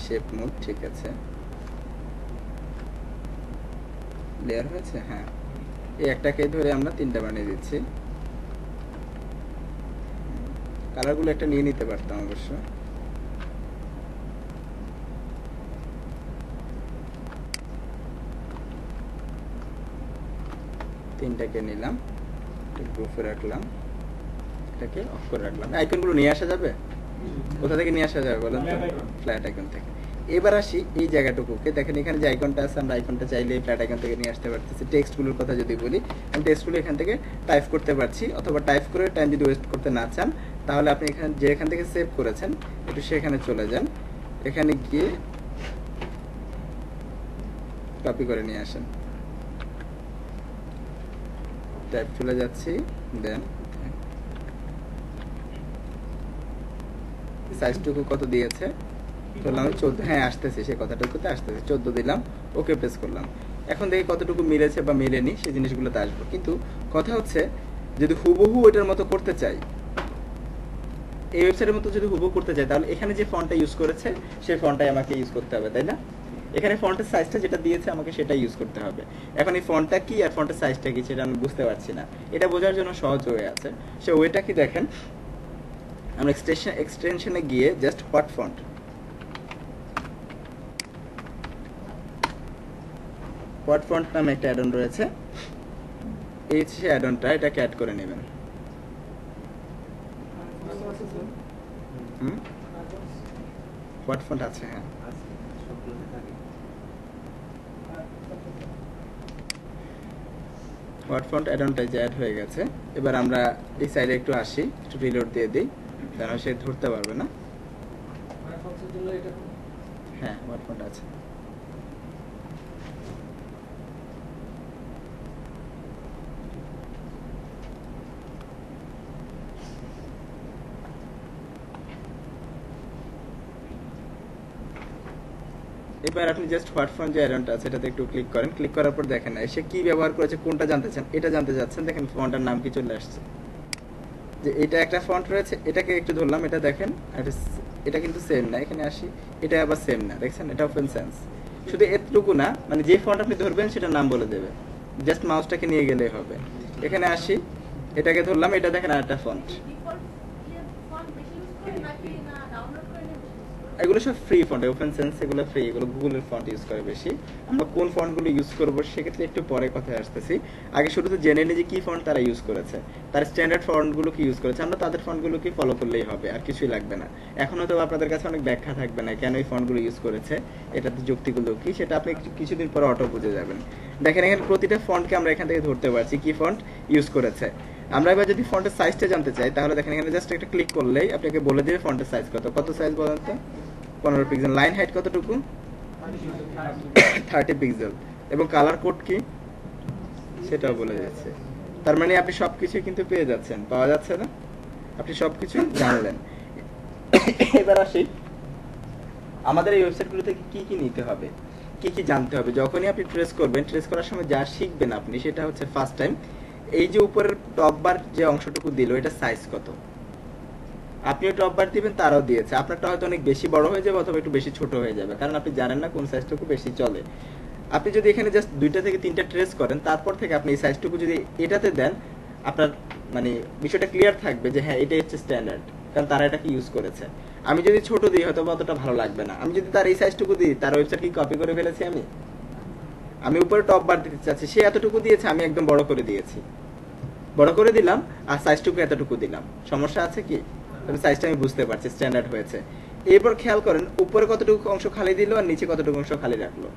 শেপ মোড ঠিক আছে, লেয়ার হয়েছে, হ্যাঁ। এই একটাকে ধরে আমরা 3টা বানিয়ে দিচ্ছি। কালারগুলো একটা নিয়ে নিতে পারতাম অবশ্য। তিনটাকে নিলাম, গ্রুপে রাখলাম, এটাকে অফ করে রাখলাম। আইকনগুলো নিয়ে আসা যাবে, কোথা থেকে নিয়ে আসা যাবে বলেন তো? ফ্ল্যাট আইকন থেকে। এবার আসি এই জায়গাটুকুকে, দেখেন এখানে যে আইকনটা আছে, আমরা আইকনটা চাইলে ফ্ল্যাট আইকন থেকে নিয়ে আসতে পারতেছি। টেক্সটগুলোর কথা যদি বলি, আমি টেক্সটগুলো এখান থেকে টাইপ করতে পারছি, অথবা টাইপ করে টাইম যদি ওয়েস্ট করতে না চান, তাহলে আপনি এখানে যেখান থেকে সেভ করেছেন একটু সেখানে চলে যান, এখানে গিয়ে কপি করে নিয়ে আসেন। টাইপ চলে যাচ্ছি, দেন সাইজটুকু কত দিয়েছে ধরলাম 14, হ্যাঁ আসতেছে, সেই কথাটুকুতে আসতেছে, 14 দিলাম, ওকে প্রেস করলাম। এখন দেখি কতটুকু মিলেছে বা মিলেনি, সেই জিনিসগুলোতে আসবো। কিন্তু কথা হচ্ছে যদি হুবহু এটার মতো করতে চাই, এই ওয়েবসাইটের মতো যদি হুবহু করতে চাই, তাহলে এখানে যে ফন্টটা ইউজ করেছে সেই ফন্টটাই আমাকে ইউজ করতে হবে, তাই না? এখানে ফন্টের সাইজটা যেটা দিয়েছে আমাকে সেটাই ইউজ করতে হবে। এখন এই ফন্টটা কি আর ফন্টের সাইজটা কি সেটা আমি বুঝতে পারছি না, এটা বোঝার জন্য সহজ ওয়ে আছে। সে ওয়েটা কি দেখেন, আমরা এক্সটেনশনে গিয়ে just what font, what font নামে একটা অ্যাড অন রয়েছে, এই হচ্ছে অ্যাড অনটা, এটাকে অ্যাড করে নেবেন। হোয়াট ফন্ট আছে, হ্যাঁ। হোয়াট ফন্ট অ্যাড অনটা যে অ্যাড হয়ে গেছে। এবার আমরা এই সাইডে একটু আসি, একটু রিলোড দিয়ে দিই, তাহলে সে ধরতে পারবে না। হ্যাঁ, হোয়াট ফন্ট আছে। এবার আপনি জাস্ট হোয়াট ফন্ট যে অ্যাডনটা আছে এটাতে একটু ক্লিক করেন, ক্লিক করার পর দেখেন সে কি ব্যবহার করেছে, কোনটা জানতে চান, এটা জানতে চাচ্ছেন, দেখেন ফন্টের নাম কি চলে আসছে, যে এটা একটা ফন্ট রয়েছে, এটাকে একটু ধরলাম, এটা দেখেন এটা কিন্তু সেম না, এখানে আসি, এটা আবার সেম না, দেখছেন, এটা ওপেন সেন্স। শুধু এতটুকু না, মানে যে ফন্ট আপনি ধরবেন সেটার নাম বলে দেবে, জাস্ট মাউসটাকে নিয়ে গেলেই হবে। এখানে আসি, এটাকে ধরলাম, এটা দেখেন আরেকটা ফন্ট। এগুলো সব ফ্রি ফন্ট, ওপেন সেন্স এগুলো ফ্রি, এগুলো গুগলের ফন্ট ইউজ করে বেশি। আমরা কোন ফন্টগুলো ইউজ করবো সেক্ষেত্রে একটু পরে কথায় আসতেছি। আগে শুরুতে জেনে নিই যে কি ফন্ট তারা ইউজ করেছে, তার স্ট্যান্ডার্ড ফন্টগুলো কি ইউজ করেছে, আমরা তাদের ফন্টগুলোকে ফলো করলেই হবে, আর কিছুই লাগবে না। এখন হয়তো আপনাদের কাছে অনেক ব্যাখ্যা থাকবে না কেন এই ফন্টগুলো ইউজ করেছে, এটাতে যুক্তিগুলো কি, সেটা আপনি কিছুদিন পরে অটো বুঝে যাবেন। দেখেন এখানে প্রতিটা ফন্টকে আমরা এখান থেকে ধরতে পারছি কি ফন্ট ইউজ করেছে। আমরা এবার যদি ফন্টের সাইজটা জানতে চাই, তাহলে দেখেন এখানে জাস্ট একটা ক্লিক করলেই আপনাকে বলে দেবে ফন্টের সাইজ কত সাইজ বলেন তো? 15 পিক্সেল। লাইন হাইট কতটুকু? 30 পিক্সেল। এবং কালার কোড কি সেটাও বলে যাচ্ছে। তার মানে আপনি সবকিছু কিন্তু পেয়ে যাচ্ছেন, পাওয়া যাচ্ছে না, আপনি সবকিছু জানলেন। এবার আসি আমাদের এই ওয়েবসাইটগুলো থেকে কি কি নিতে হবে, কি কি জানতে হবে। যখনই আপনি ট্রেস করবেন, ট্রেস করার সময় যা শিখবেন আপনি সেটা হচ্ছে ফার্স্ট টাইম এই যে উপরের টপ বার যে অংশটুকু দিল এটা সাইজ কত, আপনিও টপ বার দিবেন, তারাও দিয়েছে, আপনারটা হয়তো অনেক বেশি বড় হয়ে যাবে অথবা একটু বেশি ছোট হয়ে যাবে, কারণ আপনি জানেন না কোন সাইজটুকু বেশি চলে। আপনি যদি এখানে জাস্ট 2টা থেকে 3টা ট্রেস করেন, তারপর থেকে আপনি এই সাইজটুকু যদি এটাতে দেন, আপনার মানে বিষয়টা ক্লিয়ার থাকবে যে হ্যাঁ এটাই হচ্ছে স্ট্যান্ডার্ড, কারণ তারা এটাকে ইউজ করেছে। আমি যদি ছোট দিই হয়তো অতটা ভালো লাগবে না। আমি যদি তার এই সাইজটুকু দিই, তার ওয়েবসাইট কি কপি করে ফেলেছি আমি উপরে টপ বার দিতে চাচ্ছি, সে এতটুকু দিয়েছে, আমি একদম বড় করে দিয়েছি, বড় করে দিলাম আর সাইজটুকু এতটুকু দিলাম। সমস্যা আছে কি? তবে সাইজটা আমি বুঝতে পারছি, স্ট্যান্ডার্ড হয়েছে। এরপর খেয়াল করেন উপরে কতটুকু অংশ খালি দিল আর নিচে কতটুকু অংশ খালি রাখলো।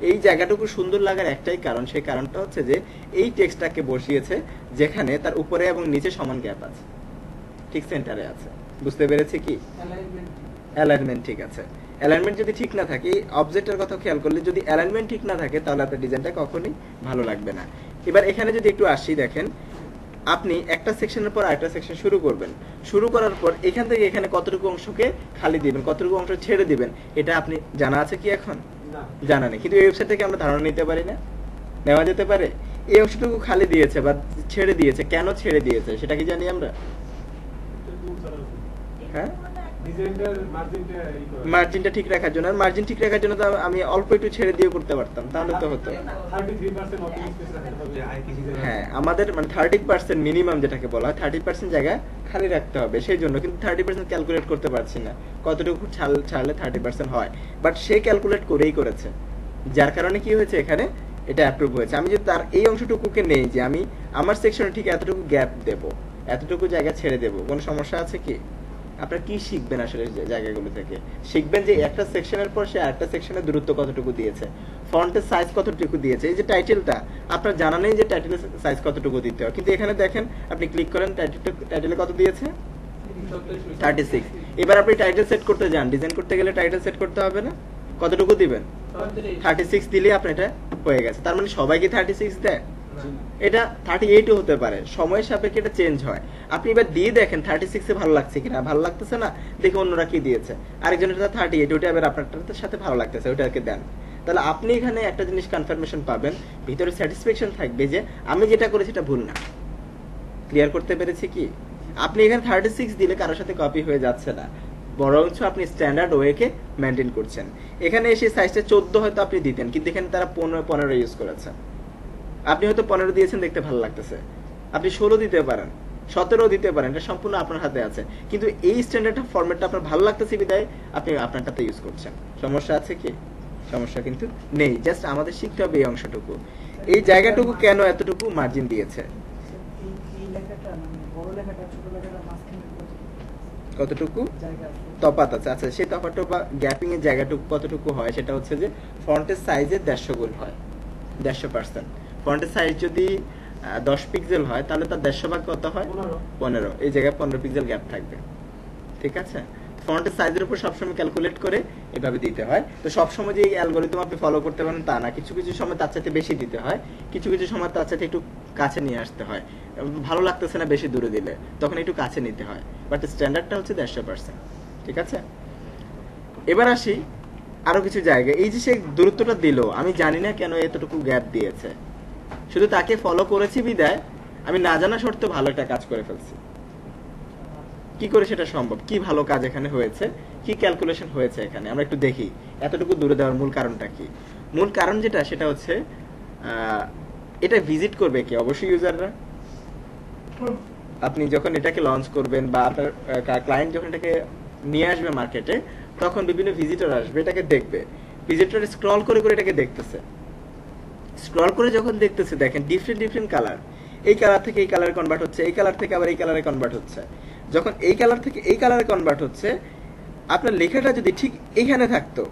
এই জায়গাটুকু সুন্দর লাগার একটাই কারণ, সেই কারণটা হচ্ছে যে এই টেক্সটটাকে বসিয়েছে যেখানে তার উপরে এবং নিচে সমান গ্যাপ আছে, ঠিক সেন্টারে আছে। বুঝতে পেরেছি কি? অ্যালাইনমেন্ট ঠিক আছে। অ্যালাইনমেন্ট যদি ঠিক না থাকে, অবজেক্টের কথা খেয়াল করলে যদি অ্যালাইনমেন্ট ঠিক না থাকে তাহলে আপনার ডিজাইনটা কখনোই ভালো লাগবে না। এবার এখানে যদি একটু আসি, দেখেন আপনি একটা সেকশনের পর আরেকটা সেকশন শুরু করবেন, শুরু করার পর এখান থেকে এখানে কতটুকু অংশকে খালি দিবেন, কতটুকু অংশ ছেড়ে দিবেন, এটা আপনি জানা আছে কি? এখন না। জানা নেই, কিন্তু এই ওয়েবসাইট থেকে আমরা ধারণা নিতে পারি না? নেওয়া যেতে পারে। এই অংশটুকু খালি দিয়েছে বা ছেড়ে দিয়েছে, কেন ছেড়ে দিয়েছে সেটা কি জানি আমরা? হ্যাঁ, ডিজাইনটার মার্জিনটা ই করে। মার্জিনটা ঠিক রাখার জন্য। আর মার্জিন ঠিক রাখার জন্য তো আমি অল্প একটু ছেড়ে দিয়ে করতে পারতাম, তাহলে তো হতো। 33% ওপেন স্পেস রাখতে হবে আর কি ডিজাইন। হ্যাঁ, আমাদের মানে 30% মিনিমাম যেটাকে বলা হয়, 30% জায়গা খালি রাখতে হবে, সেই জন্য কিন্তু 30% ক্যালকুলেট করতে পারছি না কতটুকু ছাড়লে 30% হয়, বাট সে ক্যালকুলেট করেই করেছে, যার কারণে কি হয়েছে এখানে এটা অ্যাপ্রুভ হয়েছে। আমি যদি তার এই অংশটুকুকে নেই যে আমি আমার সেকশনে ঠিক এতটুকু গ্যাপ দেব, এতটুকু জায়গা ছেড়ে দেব, কোনো সমস্যা আছে কি? আপনারা কি শিখবেন আসলে জায়গাগুলো থেকে? শিখবেন যে একটা সেকশনের পর সে আরেকটা সেকশনের দূরত্ব কতটুকু দিয়েছে, ফন্টের সাইজ কতটুকু দিয়েছে। এই যে টাইটেলটা আপনার জানা নেই যে টাইটেলের সাইজ কতটুকু দিতে হয়, কিন্তু এখানে দেখেন আপনি ক্লিক করেন টাইটেলে কত দিয়েছে, 36। এবার আপনি টাইটেল সেট করতে যান, ডিজাইন করতে গেলে টাইটেল সেট করতে হবে না? কতটুকু দিবেন? 36 দিলে আপনার এটা হয়ে গেছে। তার মানে সবাই কি 36 দেয়? এটা 38ও হতে পারে, সময়ের সাপেক্ষে এটা চেঞ্জ হয়। আপনি এবার দিয়ে দেখেন 36 এ ভালো লাগছে কিনা, ভালো লাগতেছে না দেখে অন্যরা কি দিয়েছে, আরেকজনের 38, ওটা এবার আপনারটার সাথে ভালো লাগতেছে, ওটাকে দেন। তাহলে আপনি এখানে একটা জিনিস কনফার্মেশন পাবেন, ভিতরে স্যাটিসফ্যাকশন থাকবে যে আমি যেটা করেছি এটা ভুল না। ক্লিয়ার করতে পেরেছি কি? আপনি এখানে 36 দিলে কারোর সাথে কপি হয়ে যাচ্ছে না, বরঞ্চ আপনি স্ট্যান্ডার্ড ওয়েকে মেনটেন করছেন। এখানে এসে সাইজটা 14 হয়তো আপনি দিতেন, কিন্তু এখানে তারা 15 ইউজ করেছে। আপনি হয়তো 15 দিয়েছেন, দেখতে ভালো লাগতেছে, আপনি 16 দিতে পারেন, 17 দিতে পারেন, এটা সম্পূর্ণ আপনার হাতে আছে। কিন্তু এই স্ট্যান্ডার্ড ফরম্যাটটা আপনার ভালো লাগতেছে বিদায় আপনি আপনারটাতে ইউজ করছেন। সমস্যা আছে কি? সমস্যা কিন্তু নেই। জাস্ট আমাদের শিখতে হবে এই অংশটুকু, এই জায়গাটুকু কেন এতটুকু মার্জিন দিয়েছে, কতটুকু তফাৎ আছে। আচ্ছা, সেই তফাৎ বা গ্যাপিং এর জায়গাটুকু কতটুকু হয়, সেটা হচ্ছে যে ফন্টের সাইজের 150 গুণ হয়, 150%। ফন্টের সাইজ যদি 10 পিক্সেল হয় তাহলে তার 150 ভাগ কত হয়? 15। এই জায়গায় 15 পিক্সেল গ্যাপ থাকবে, ঠিক আছে? ফন্টের সাইজের উপর সবসময় ক্যালকুলেট করে এভাবে দিতে হয়। তো সবসময় যে এই অ্যালগরিদম আপনি ফলো করতে পারেন তা না, কিছু কিছু সময় তার চাইতে বেশি দিতে হয়, কিছু কিছু সময় তার চাইতে একটু কাছে নিয়ে আসতে হয়। ভালো লাগতেছে না বেশি দূরে দিলে, তখন একটু কাছে নিতে হয়, বাট স্ট্যান্ডার্ডটা হচ্ছে 150%, ঠিক আছে? এবার আসি আরো কিছু জায়গা। এই যে সে দূরত্বটা দিল, আমি জানি না কেন এতটুকু গ্যাপ দিয়েছে, শুধু তাকে ফলো করেছি বিদায় আমি না জানা সত্ত্বে ভালো একটা কাজ করে ফেলছি। কি করে সেটা সম্ভব? কি ভালো কাজ এখানে হয়েছে, কি ক্যালকুলেশন হয়েছে এখানে আমরা একটু দেখি। এতটুকু দূরে দেওয়ার মূল কারণটা কি? মূল কারণ যেটা সেটা হচ্ছে এটা ভিজিট করবে কি? অবশ্যই ইউজাররা। আপনি যখন এটাকে লঞ্চ করবেন বা আপনার ক্লায়েন্ট যখন এটাকে নিয়ে আসবে মার্কেটে, তখন বিভিন্ন ভিজিটর আসবে, এটাকে দেখবে। ভিজিটর স্ক্রল করে করে এটাকে দেখতেছে, স্ক্রল করে যখন দেখতেছে দেখেন ডিফারেন্ট ডিফারেন্ট কালার, এই কালার থেকে এই কালারে কনভার্ট হচ্ছে, এই কালার থেকে আবার এই কালারে কনভার্ট হচ্ছে। যখন এই কালার থেকে এই কালারে কনভার্ট হচ্ছে, আপনার লেখাটা যদি ঠিক এইখানে থাকতো,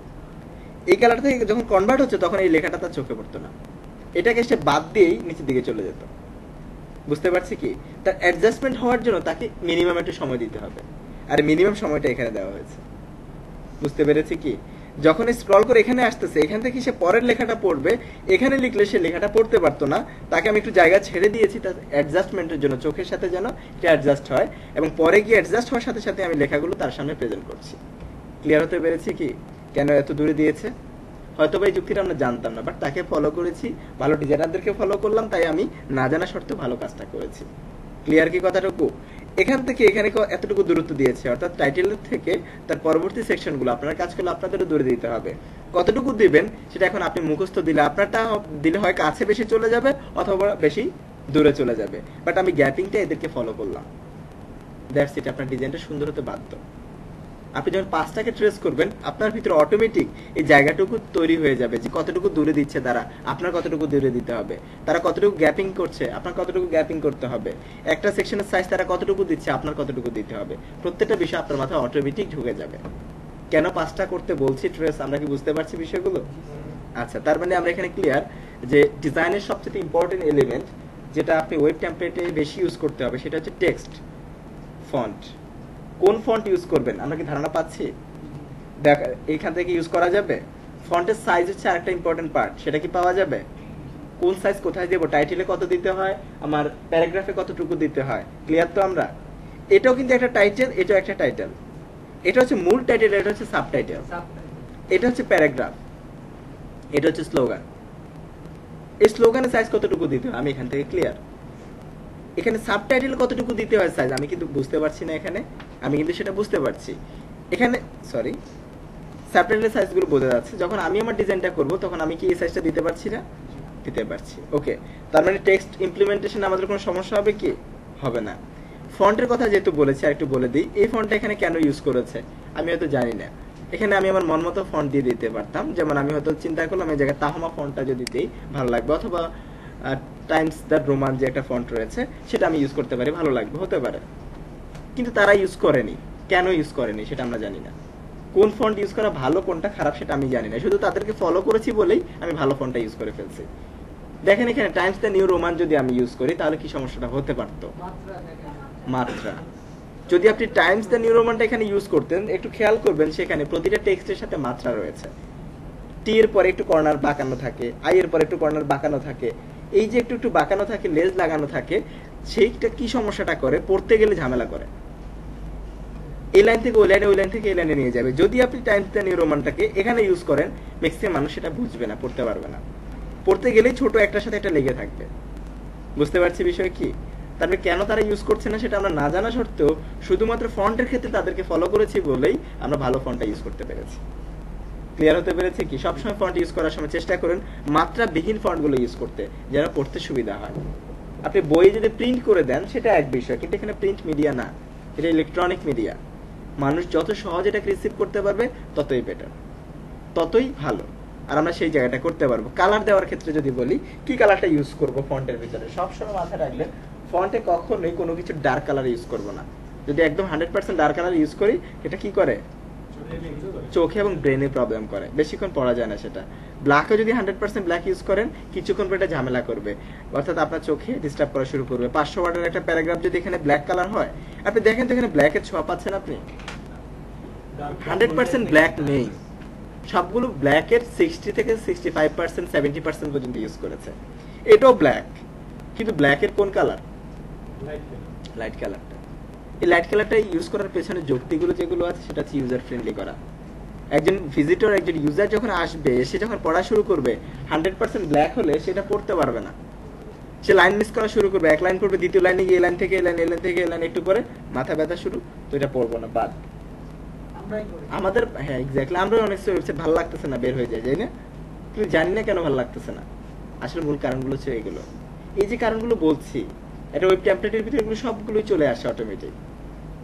এই কালার থেকে যখন কনভার্ট হচ্ছে তখন এই লেখাটা তার চোখে পড়তো না, এটাকে সে বাদ দিয়েই নিচের দিকে চলে যেত। বুঝতে পারছি কি? তার অ্যাডজাস্টমেন্ট হওয়ার জন্য তাকে মিনিমাম একটু সময় দিতে হবে, আর মিনিমাম সময়টা এখানে দেওয়া হয়েছে। বুঝতে পেরেছি কি? যখন স্ক্রল করে এখানে আসতেছে, এখান থেকে সে পরের লেখাটা পড়বে, এখানে লিখলে সে লেখাটা পড়তে পারতো না, তাকে আমি একটু জায়গা ছেড়ে দিয়েছি তার অ্যাডজাস্টমেন্টের জন্য, চোখের সাথে যেন এটা অ্যাডজাস্ট হয়, এবং পরে গিয়ে অ্যাডজাস্ট হওয়ার সাথে সাথে আমি লেখাগুলো তার সামনে প্রেজেন্ট করছি। ক্লিয়ার হতে পেরেছি কি কেন এত দূরে দিয়েছে? হয়তো বা এই যুক্তিটা আমরা জানতাম না, বাট তাকে ফলো করেছি, ভালো ডিজাইনারদেরকে ফলো করলাম, তাই আমি না জানা সত্ত্বেও ভালো কাজটা করেছি। ক্লিয়ার কি কথাটুকু? এখান থেকে এখানে এতটুকু দূরত্ব দিয়েছে, অর্থাৎ টাইটেলের থেকে তার পরবর্তী সেকশনগুলো আপনার কাজ করলে আপনাদেরও দূরে দিতে হবে। কতটুকু দিবেন সেটা এখন আপনি মুখস্থ দিলে, আপনারটা দিলে হয় কাছে বেশি চলে যাবে অথবা বেশি দূরে চলে যাবে, বাট আমি গ্যাপিংটা এদেরকে ফলো করলাম, দ্যাটস ইট। আপনার ডিজাইনটা সুন্দর হতে বাধ্য। আপনি যখন পাঁচটাকে ট্রেস করবেন আপনার ভিতরে অটোমেটিক এই জায়গাটুকু তৈরি হয়ে যাবে যে কতটুকু দূরে দিচ্ছে তারা, আপনার কতটুকু দূরে দিতে হবে, তারা কতটুকু গ্যাপিং করছে, আপনার কতটুকু গ্যাপিং করতে হবে, একটা সেকশনের সাইজ তারা কতটুকু দিচ্ছে, আপনার কতটুকু দিতে হবে, প্রত্যেকটা বিষয় আপনার মাথায় অটোমেটিক ঢুকে যাবে। কেন পাঁচটা করতে বলছি ট্রেস, আমরা কি বুঝতে পারছি বিষয়গুলো? আচ্ছা, তার মানে আমরা এখানে ক্লিয়ার যে ডিজাইনের সবচেয়ে ইম্পর্টেন্ট এলিমেন্ট যেটা আপনি ওয়েব টেমপ্লেটে বেশি ইউজ করতে হবে সেটা হচ্ছে টেক্সট ফন্ট। কোন ফন্ট ইউজ করবেন আমরা কি ধারণা পাচ্ছি? দেখ এইখান থেকে ইউজ করা যাবে। ফন্টের সাইজ হচ্ছে আরেকটা ইম্পর্টেন্ট পার্ট, সেটা কি পাওয়া যাবে? কোন সাইজ কোথায় দেবো, টাইটেলে কত দিতে হয়, আমার প্যারাগ্রাফে কতটুকু দিতে হয়, ক্লিয়ার তো আমরা? এটাও কিন্তু একটা টাইটেল, এটাও একটা টাইটেল। এটা হচ্ছে মূল টাইটেল, এটা হচ্ছে সাবটাইটেল, এটা হচ্ছে প্যারাগ্রাফ, এটা হচ্ছে স্লোগান। এই স্লোগানের সাইজ কতটুকু দিতে হয় আমি এখান থেকে ক্লিয়ার। এখানে সাবটাইটেল কতটুকু দিতে হয় সাইজ আমি কিন্তু বুঝতে পারছি না, এখানে আমি কিন্তু সেটা বুঝতে পারছি। এখানে সরি, সাবটাইটেলের সাইজগুলো বোঝা যাচ্ছে। যখন আমি আমার ডিজাইনটা করব তখন আমি কি এই সাইজটা দিতে পারছি না? দিতে পারছি। ওকে, তার মানে টেক্সট ইমপ্লিমেন্টেশন আমাদের কোনো সমস্যা হবে কি? হবে না। ফন্টের কথা যেহেতু বলেছি আর একটু বলে দিই, এই ফন্টটা এখানে কেন ইউজ করেছে আমি হয়তো জানি না। এখানে আমি আমার মন মতো ফন্ট দিয়ে দিতে পারতাম, যেমন আমি হয়তো চিন্তা করলাম এই জায়গায় তাহমা ফন্টটা যদি দিই ভালো লাগবে, অথবা টাইমস দ্য রোমান যে একটা ফন্ট রয়েছে সেটা আমি ইউজ করতে পারি, ভালো লাগবে, হতে পারে। কিন্তু তারা ইউজ করেনি, কেন ইউজ করেনি সেটা আমরা জানি না। কোন ফন্ট ইউজ করা ভালো কোনটা খারাপ সেটা আমি জানি না, শুধু তাদেরকে ফলো করেছি বলেই আমি ভালো ফন্টটা ইউজ করে ফেলছি। দেখেন এখানে টাইমস দ্য নিউ রোমান যদি আমি ইউজ করি তাহলে কি সমস্যাটা হতে পারতো? মাত্রা। যদি আপনি টাইমস দ্য নিউ রোমানটা এখানে ইউজ করতেন, একটু খেয়াল করবেন সেখানে প্রতিটা টেক্সটের সাথে মাত্রা রয়েছে। টি এর পরে একটু কর্নার বাঁকানো থাকে, আই এর পরে একটু কর্নার বাঁকানো থাকে, এই যে একটু একটু বাঁকানো থাকে, লেজ লাগানো থাকে, সেইটা কি সমস্যাটা করে? পড়তে গেলে ঝামেলা করে। এই লাইন থেকে ওই লাইনে, ওই লাইন থেকে এই লাইনে নিয়ে যাবে। যদি আপনি টাইমস দ্য নিউ রোমানটাকে এখানে ইউজ করেন ম্যাক্সিমাম মানুষ সেটা বুঝবে না, পড়তে পারবে না। পড়তে গেলেই ছোট একটার সাথে একটা লেগে থাকবে। বুঝতে পারছি বিষয় কি? তারপরে কেন তারা ইউজ করছে না সেটা আমরা না জানা সত্ত্বেও শুধুমাত্র ফন্টের ক্ষেত্রে তাদেরকে ফলো করেছি বলেই আমরা ভালো ফন্টটা ইউজ করতে পেরেছি। ক্লিয়ার হতে পেরেছে কি? সবসময় ফন্ট ইউজ করার সময় চেষ্টা করেন মাত্রাবিহীন ফন্টগুলো ইউজ করতে, যেন পড়তে সুবিধা হয়। আপনি বই যদি প্রিন্ট করে দেন সেটা এক বিষয়, কিন্তু এখানে প্রিন্ট মিডিয়া না, এটা ইলেকট্রনিক মিডিয়া। মানুষ যত সহজে এটাকে রিসিভ করতে পারবে ততই বেটার, ততই ভালো। আর আমরা সেই জায়গাটা করতে পারবো। কালার দেওয়ার ক্ষেত্রে যদি বলি, কি কালারটা ইউজ করবো ফন্টের ভিতরে, সবসময় মাথায় রাখবেন ফন্টে কখনোই কোনো কিছু ডার্ক কালার ইউজ করবো না। যদি একদম 100% ডার্ক কালার ইউজ করি এটা কি করে? চোখে এবং ব্রেনে প্রবলেম করে, বেশিক্ষণ পড়া যায় না সেটা। ব্ল্যাকে যদি 100% ব্ল্যাক ইউজ করেন কিছুক্ষণ পর এটা ঝামেলা করবে, অর্থাৎ আপনার চোখে ডিস্টার্ব করা শুরু করবে। 500 ওয়ার্ডের একটা প্যারাগ্রাফ যদি এখানে ব্ল্যাক কালার হয়, আপনি দেখেন তো এখানে ব্ল্যাকের ছোঁয়া পাচ্ছেন আপনি? 100% ব্ল্যাক নেই, সবগুলো ব্ল্যাকের 60 থেকে 65%, 70% পর্যন্ত ইউজ করেছে। এটাও ব্ল্যাক, কিন্তু ব্ল্যাকের কোন কালার? লাইট কালারটা। এই লাইট কালারটা ইউজ করার পেছনে যুক্তিগুলো যেগুলো আছে সেটা হচ্ছে ইউজার ফ্রেন্ডলি করা। একজন ভিজিটর, একজন ইউজার যখন আসবে, সে যখন পড়া শুরু করবে 100% ব্ল্যাক হলে সেটা পড়তে পারবে না, সে লাইন মিস করা শুরু করবে। এক লাইন পড়বে, দ্বিতীয় লাইনে গিয়ে এই লাইন থেকে এই লাইন, এই লাইন থেকে এই লাইন, একটু পরে মাথা ব্যথা শুরু, তো এটা পড়বো না, বাদ। আমাদের হ্যাঁ এক্স্যাক্টলি, আমরা অনেক ওয়েবসাইট ভালো লাগতেছে না বের হয়ে যায়, তাই না? কিন্তু জানি না কেন ভালো লাগতেছে না। আসলে মূল কারণগুলো হচ্ছে এগুলো। এই যে কারণগুলো বলছি, এটা ওয়েব টেমপ্লেটের ভিতরে এগুলো সবগুলোই চলে আসে অটোমেটিক।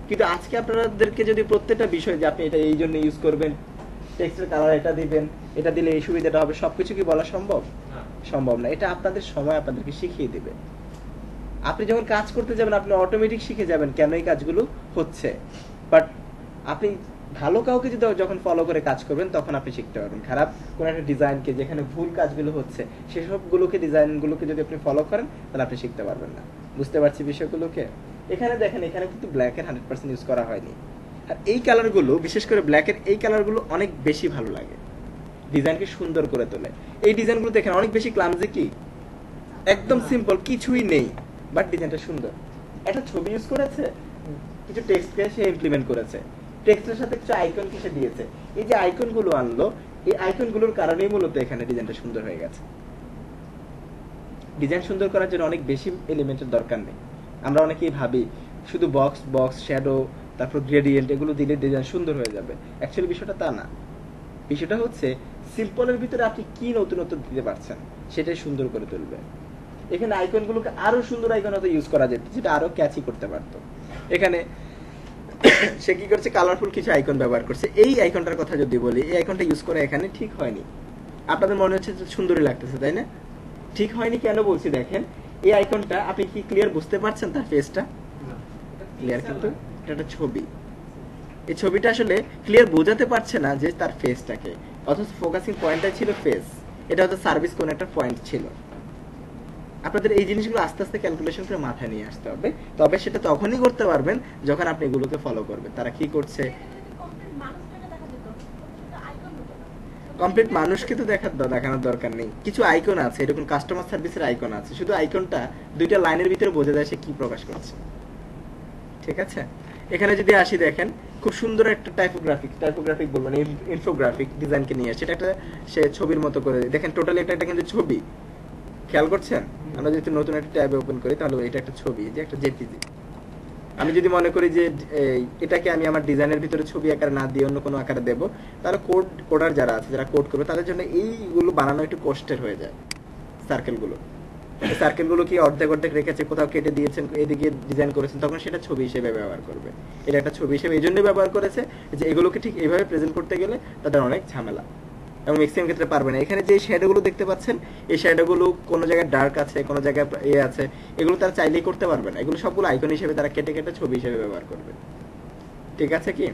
কিন্তু আজকে আপনাদেরকে যদি প্রত্যেকটা বিষয় যে আপনি এটা এই জন্য ইউজ করবেন, টেক্সটের কালার এটা দিবেন, এটা দিলে এই সুবিধাটা হবে, সবকিছু কি বলা সম্ভব? সম্ভব না। এটা আপনাদের সময় আপনাদেরকে শিখিয়ে দেবে। আপনি যখন কাজ করতে যাবেন আপনি অটোমেটিক শিখে যাবেন কেন এই কাজগুলো হচ্ছে। বাট আপনি ভালো কাউকে যদি যখন ফলো করে কাজ করবেন তখন আপনি শিখতে পারবেন। খারাপ কোন একটা ডিজাইনকে, যেখানে ভুল কাজগুলো হচ্ছে সেসবগুলোকে, ডিজাইনগুলোকে যদি আপনি ফলো করেন তাহলে আপনি শিখতে পারবেন না। বুঝতে পারছি বিষয়গুলোকে? এখানে দেখেন, এখানে কিন্তু ব্ল্যাকের 100% ইউজ করা হয়নি। আর এই কালারগুলো, বিশেষ করে ব্ল্যাকের এই কালারগুলো অনেক বেশি ভালো লাগে, ডিজাইনকে সুন্দর করে তোলে। এই ডিজাইনগুলো দেখেন অনেক বেশি ক্লামজি, কি একদম সিম্পল, কিছুই নেই, বাট ডিজাইনটা সুন্দর। একটা ছবি ইউজ করেছে, কিছু টেক্সটকে সে ইমপ্লিমেন্ট করেছে, টেক্সটের সাথে কিছু আইকন কি সে দিয়েছে। এই যে আইকনগুলো আনলো, এই আইকনগুলোর কারণেই মূলত এখানে ডিজাইনটা সুন্দর হয়ে গেছে। ডিজাইন সুন্দর করার জন্য অনেক বেশি এলিমেন্টের দরকার নেই। আমরা অনেকেই ভাবি শুধু বক্স, বক্স, শ্যাডো, তারপর গ্রেডিয়েন্ট এগুলো দিলে ডিজাইন সুন্দর হয়ে যাবে। অ্যাকচুয়ালি বিষয়টা তা না। বিষয়টা হচ্ছে সিম্পলের ভিতরে আপনি কি নতুনত্ব দিতে পারছেন সেটাই সুন্দর করে তুলবে। এখানে আইকনগুলোকে আরো সুন্দর আইকন হয়তো ইউজ করা যেত, যেটা আরো ক্যাচি করতে পারতো। এখানে সে কি করছে, কালারফুল কিছু আইকন ব্যবহার করছে। এই আইকনটার কথা যদি বলি, এই আইকনটা ইউজ করে এখানে ঠিক হয়নি। আপনাদের মনে হচ্ছে যে সুন্দরই লাগতেছে, তাই না? ঠিক হয়নি কেন বলছি দেখেন, এই আইকনটা আপনি কি ক্লিয়ার বুঝতে পারছেন তার ফেসটা? ক্লিয়ার, কিন্তু এটা একটা ছবি। এই ছবিটা আসলে ক্লিয়ার বোঝাতে পারছে না যে তার ফেসটাকে, অথচ ফোকাসিং পয়েন্টটাই ছিল ফেস। এটা হয়তো সার্ভিস কোন একটা পয়েন্ট ছিল। আপনাদের এই জিনিসগুলো আস্তে আস্তে ক্যালকুলেশন করে মাথায় নিয়ে আসতে হবে। তবে সেটা তখনই করতে পারবেন যখন আপনি এগুলোকে ফলো করবেন, তারা কি করছে। কমপ্লিট মানুষকে তো দেখানোর দরকার নেই। কিছু আইকন আছে, এরকম কাস্টমার সার্ভিসের আইকন আছে, শুধু আইকনটা দুইটা লাইনের ভিতরে বোঝা যায় সে কি প্রকাশ করছে। ঠিক আছে, এখানে যদি আসি দেখেন খুব সুন্দর একটা টাইপোগ্রাফিক বলবো না, ইনফোগ্রাফিক ডিজাইনকে নিয়ে আসছে। এটা একটা সে ছবির মতো করে দেখেন, টোটালি এটা কিন্তু ছবি। খেয়াল করছেন? আমরা যদি নতুন একটা ট্যাব ওপেন করি তাহলে এটা একটা ছবি, যে একটা জেপিজি। আমি যদি মনে করি যে এটাকে আমি আমার ডিজাইনের ভিতরে ছবি আকারে না দিয়ে অন্য কোনো আকারে দেবো, তাহলে কোডার যারা আছে, যারা কোড করবে, তাদের জন্য এইগুলো বানানো একটু কষ্টের হয়ে যায়। সার্কেলগুলো কি অর্ধেক রেখেছে, কোথাও কেটে দিয়েছেন, এদিকে ডিজাইন করেছেন, তখন সেটা ছবি হিসেবে ব্যবহার করবে। এটা একটা ছবি হিসেবে এই জন্যই ব্যবহার করেছে যে এগুলোকে ঠিক এইভাবে প্রেজেন্ট করতে গেলে তাদের অনেক ঝামেলা, এবং ম্যাক্সিমাম ক্ষেত্রে পারবে না। এখানে যে শ্যাডোগুলো দেখতে পাচ্ছেন, এই শ্যাডোগুলো কোনো জায়গায় ডার্ক আছে, কোনো জায়গায় আছে, এগুলো তারা চাইলেই করতে পারবে না। এগুলো সবগুলো আইকন হিসেবে তারা কেটে কেটে ছবি হিসেবে ব্যবহার করবে। ঠিক আছে কি?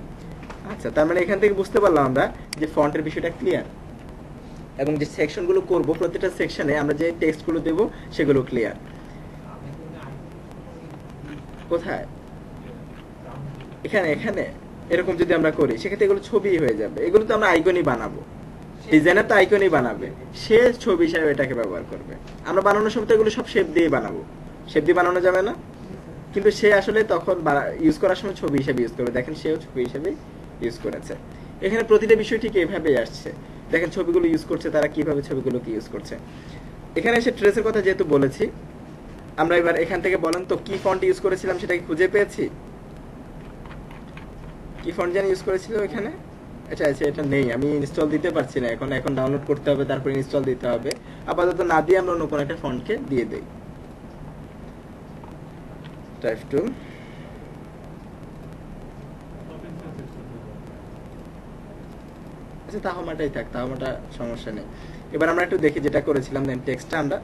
আচ্ছা, তার মানে এখান থেকে বুঝতে পারলাম আমরা যে ফন্টের বিষয়টা ক্লিয়ার, এবং যে সেকশনগুলো করব প্রত্যেকটা সেকশনে আমরা যে টেক্সটগুলো দেব সেগুলো ক্লিয়ার। কোথায়? এখানে এরকম যদি আমরা করি, সেক্ষেত্রে এগুলো ছবি হয়ে যাবে। এগুলো তো আমরা আইকনই বানাবো, ডিজাইনার তো আইকনই বানাবে, সে ছবি হিসাবে এটাকে ব্যবহার করবে। আমরা বানানোর সময় তো এগুলো সব শেপ দিয়ে বানাবো, শেপ দিয়ে বানানো যাবে না, কিন্তু সে আসলে তখন ইউজ করার সময় ছবি হিসেবে ইউজ করবে। দেখেন সেও ছবি হিসেবে ইউজ করেছে। এখানে প্রতিটা বিষয় ঠিক এইভাবেই আসছে। দেখেন ছবিগুলো ইউজ করছে, তারা কিভাবে ছবিগুলোকে ইউজ করছে। এখানে এসে ট্রেসের কথা যেহেতু বলেছি, আমরা এবার এখান থেকে বলেন তো কি ফন্ট ইউজ করেছিলাম সেটাকে খুঁজে পেয়েছি? কি ফন্ট জানি ইউজ করেছিল এখানে? আচ্ছা, এটা নেই, আমি ইনস্টল দিতে পারছি না এখন ডাউনলোড করতে হবে, তারপরে ইনস্টল দিতে হবে। আপাতত না দিয়ে আমরা অন্য কোনো একটা ফন্টকে দিয়ে দেই। টাইপ টু, আচ্ছা তাহমাটাই থাক, তাহমাটা সমস্যা নেই। এবার আমরা একটু দেখি যেটা করেছিলাম, দেন টেক্সটটা আমরা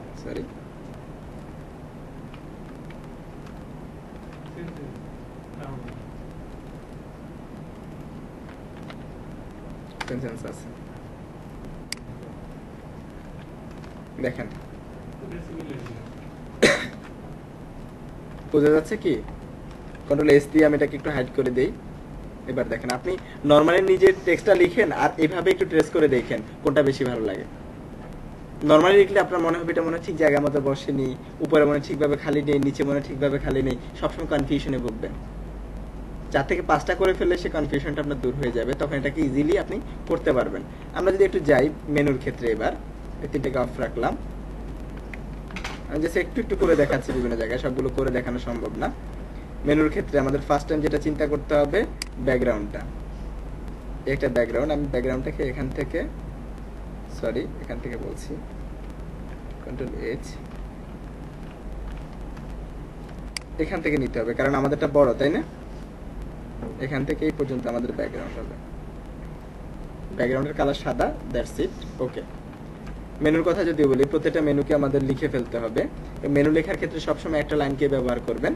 আছে দেখেন, বোঝা যাচ্ছে কি? কন্ট্রোল এস দিয়ে আমি এটাকে একটু হাইড করে দেই। এবার দেখেন, আপনি নরমালি নিজের টেক্সটটা লিখেন আর এভাবে একটু ট্রেস করে দেখেন কোনটা বেশি ভালো লাগে। নরমালি লিখলে আপনার মনে হবে এটা মনে ঠিক জায়গা মতো বসেনি, উপরে মনে ঠিকভাবে খালি নেই, নিচে মনে ঠিকভাবে খালি নেই, সবসময় কনফিউশনে ভুগবেন। 4 থেকে 5টা করে ফেললে সে কনফিউশনটা আপনার দূর হয়ে যাবে, তখন এটাকে ইজিলি আপনি করতে পারবেন। আমরা যদি একটু যাই মেনুর ক্ষেত্রে, এবার এই 3টাকে অফ রাখলাম। আমি জাস্ট একটু করে দেখাচ্ছি, বিভিন্ন জায়গায় সবগুলো করে দেখানো সম্ভব না। মেনুর ক্ষেত্রে আমাদের ফার্স্ট টাইম যেটা চিন্তা করতে হবে, ব্যাকগ্রাউন্ডটা। একটা ব্যাকগ্রাউন্ড, আমি ব্যাকগ্রাউন্ডটাকে এখান থেকে বলছি কন্ট্রোল এইচ, এখান থেকে নিতে হবে, কারণ আমাদেরটা বড়, তাই না? এখান থেকে এই পর্যন্ত আমাদের ব্যাকগ্রাউন্ড হবে। ব্যাকগ্রাউন্ডের কালার সাদা, দ্যাটস ইট। ওকে, মেনুর কথা যদি বলি, প্রত্যেকটা মেনুকে আমাদের লিখে ফেলতে হবে। মেনু লেখার ক্ষেত্রে সবসময় একটা লাইনকে ব্যবহার করবেন।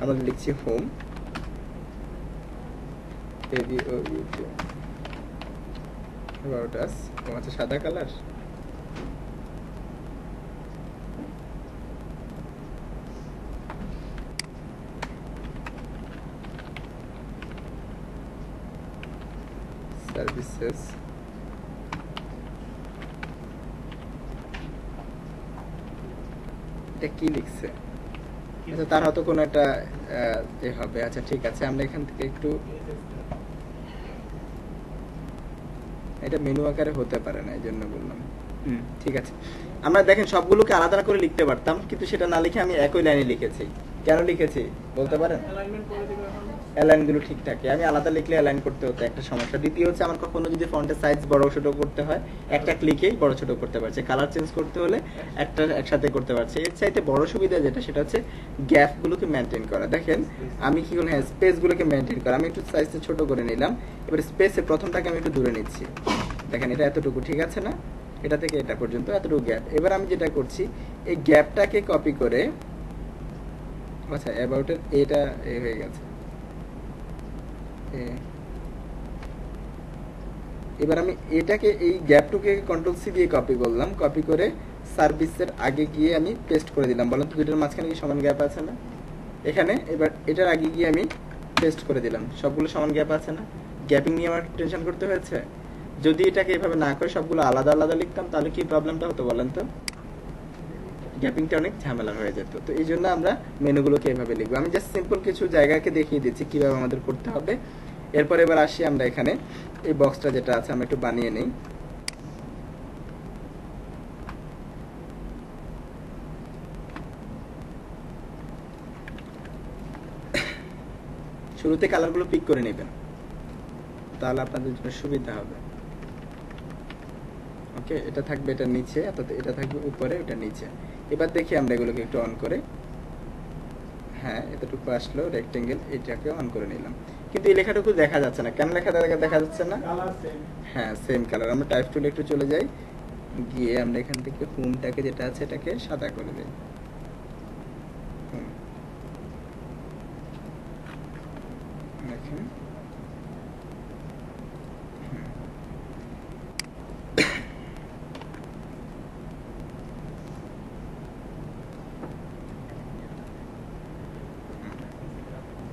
আমরা লিখছি হোম, about us, আচ্ছা সাদা কালার, সার্ভিসেস, এটা কি লিখছে? আচ্ছা, তার হয়তো কোনো একটা হবে। আচ্ছা ঠিক আছে, আমরা এখান থেকে একটু, এটা মেনু আকারে হতে পারে না, এই জন্য বললাম। ঠিক আছে, আমরা দেখেন সবগুলোকে আলাদা করে লিখতে পারতাম, কিন্তু সেটা না লিখে আমি একই লাইনে লিখেছি। কেন লিখেছি বলতে পারেন? অ্যালাইন গুলো ঠিক থাকে। আমি আলাদা লিখলে অ্যালাইন করতে হতো, একটা সমস্যা। দ্বিতীয় হচ্ছে আমার কখনো যদি ফন্টের সাইজ বড় ছোট করতে হয়, একটা ক্লিকেই বড় ছোট করতে পারছে। কালার চেঞ্জ করতে হলে একটা একসাথে করতে পারছে। এর চাইতে বড় সুবিধা যেটা, সেটা হচ্ছে গ্যাপ গুলোকে মেনটেন করা। দেখেন আমি কি করলাম, হ্যাঁ স্পেস গুলোকে মেনটেন করা। আমি একটু সাইজটা ছোট করে নিলাম। এবার স্পেসে প্রথমটাকে আমি একটু দূরে নিচ্ছি। দেখেন এটা এতটুকু, ঠিক আছে না? এটা থেকে এটা পর্যন্ত এতটুকু গ্যাপ। এবার আমি যেটা করছি, এই গ্যাপটাকে কপি করে, আচ্ছা অ্যাবাউটের এটা হয়ে গেছে। এবার আমি এটাকে, এই গ্যাপটুকে কন্ট্রোল সি দিয়ে কপি করলাম। কপি করে সার্ভিসের আগে গিয়ে আমি পেস্ট করে দিলাম। বলেন তো দুইটার মাঝখানে কি সমান গ্যাপ আছে না? এখানে এবার এটার আগে গিয়ে আমি পেস্ট করে দিলাম। সবগুলো সমান গ্যাপ আছে না? গ্যাপিং নিয়ে আমার টেনশন করতে হয়েছে? যদি এটাকে এভাবে না করে সবগুলো আলাদা আলাদা লিখতাম, তাহলে কি প্রবলেমটা হতো বলেন তো? গ্যাপিংটা অনেক ঝামেলা হয়ে যেত। তো এই জন্য আমরা মেনুগুলোকে এভাবে লিখবো। আমি জাস্ট সিম্পল কিছু জায়গাকে দেখিয়ে দিচ্ছি কিভাবে আমাদের করতে হবে। এরপর এবার আসি আমরা এখানে এই বক্সটা যেটা আছে আমরা একটু বানিয়ে নেই। শুরুতে কালারগুলো পিক করে নেবেন, তাহলে আপনাদের জন্য সুবিধা হবে। ওকে, এটা থাকবে এটা নিচে, এটা থাকবে উপরে, এটা নিচে। এবার দেখি আমরা এগুলোকে একটু অন করে, হ্যাঁ এতটুকু আসলো রেক্টেঙ্গেল, এটাকে অন করে নিলাম। কিন্তু এই লেখাটুকু দেখা যাচ্ছে না। কেন লেখা দেখা যাচ্ছে না? হ্যাঁ সেম কালার। আমরা টাইপ টুলে একটু চলে যাই, গিয়ে আমরা এখান থেকে হোমটাকে যেটা আছে এটাকে সাদা করে দিই। দেখেন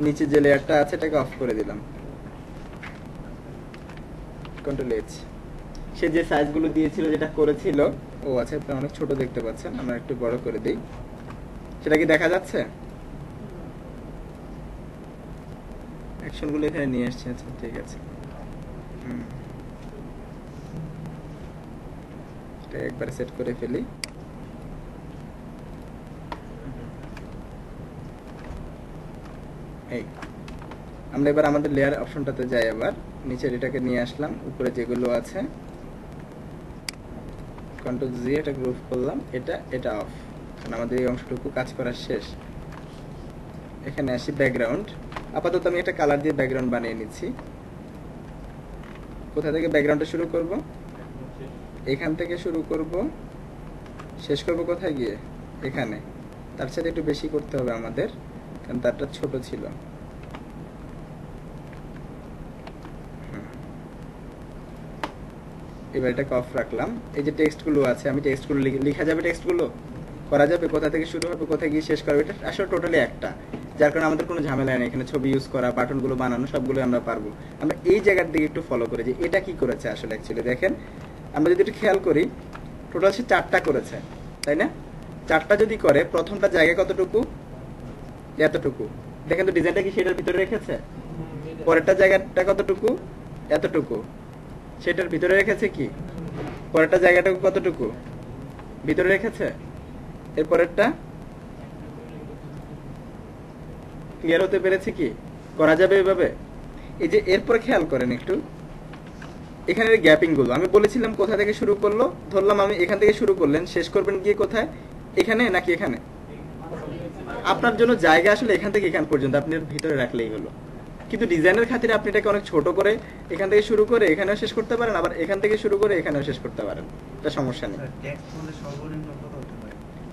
নিচে যে লেয়ারটা আছে এটাকে অফ করে দিলাম, কন্ট্রোল এইচ। সে যে সাইজগুলো দিয়েছিল, যেটা করেছিল, ও আচ্ছা আপনারা অনেক ছোট দেখতে পাচ্ছেন, আমরা একটু বড় করে দিই। সেটা কি দেখা যাচ্ছে? অ্যাকশনগুলো এখানে নিয়ে আসছে। আচ্ছা ঠিক আছে, এটা একবার সেট করে ফেলি। এই আমরা এবার আমাদের লেয়ার অপশনটাতে যাই। আবার নিচের এটাকে নিয়ে আসলাম, উপরে যেগুলো আছে কন্ট্রোল জি, এটা গ্রুপ করলাম, এটা অফ, কারণ আমাদের এই অংশটুকু কাজ করা শেষ। এখানে আসি ব্যাকগ্রাউন্ড। আপাতত আমি একটা কালার দিয়ে ব্যাকগ্রাউন্ড বানিয়ে নিচ্ছি। কোথা থেকে ব্যাকগ্রাউন্ডটা শুরু করব? এখান থেকে শুরু করব, শেষ করব কোথায় গিয়ে? এখানে। তার সাথে একটু বেশি করতে হবে আমাদের, কারণ তারটা ছোট ছিল। এবার এটাকে অফ রাখলাম। এই যে টেক্সটগুলো আছে, আমি টেক্সটগুলো লেখা যাবে, টেক্সটগুলো করা যাবে, কোথা থেকে শুরু হবে কোথায় গিয়ে শেষ করবে, এটা আসলে টোটালি একটা, যার কারণে আমাদের কোনো ঝামেলা নেই। এখানে ছবি ইউজ করা, বাটনগুলো বানানো সবগুলো আমরা পারবো। আমরা এই জায়গার দিকে একটু ফলো করে যে এটা কি করেছে আসলে অ্যাকচুয়ালি। দেখেন আমরা যদি একটু খেয়াল করি, টোটাল সে 4টা করেছে, তাই না? 4টা যদি করে, প্রথমটা জায়গা কতটুকু? এতটুকু। দেখেন তো ডিজাইনটা কি সেটার ভিতরে রেখেছে? পরেরটা জায়গাটা কতটুকু? এতটুকু। সেটার ভিতরে রেখেছে কি? পরেরটা জায়গাটুকু কতটুকু? ভিতরে রেখেছে। এরপরেরটা ক্লিয়ার হতে পেরেছে কি? করা যাবে এভাবে। এই যে এরপরে খেয়াল করেন একটু, এখানে গ্যাপিং গুলো আমি বলেছিলাম কোথা থেকে শুরু করলো, ধরলাম আমি এখান থেকে শুরু করলেন, শেষ করবেন গিয়ে কোথায়? এখানে নাকি এখানে? আপনার জন্য জায়গা আসলে এখান থেকে এখান পর্যন্ত আপনি ভিতরে রাখলেই হলো। কিন্তু ডিজাইনের খাতিরে আপনি এটাকে অনেক ছোট করে এখান থেকে শুরু করে এখানেও শেষ করতে পারেন, আবার এখান থেকে শুরু করে এখানেও শেষ করতে পারেন, এটা সমস্যা নেই।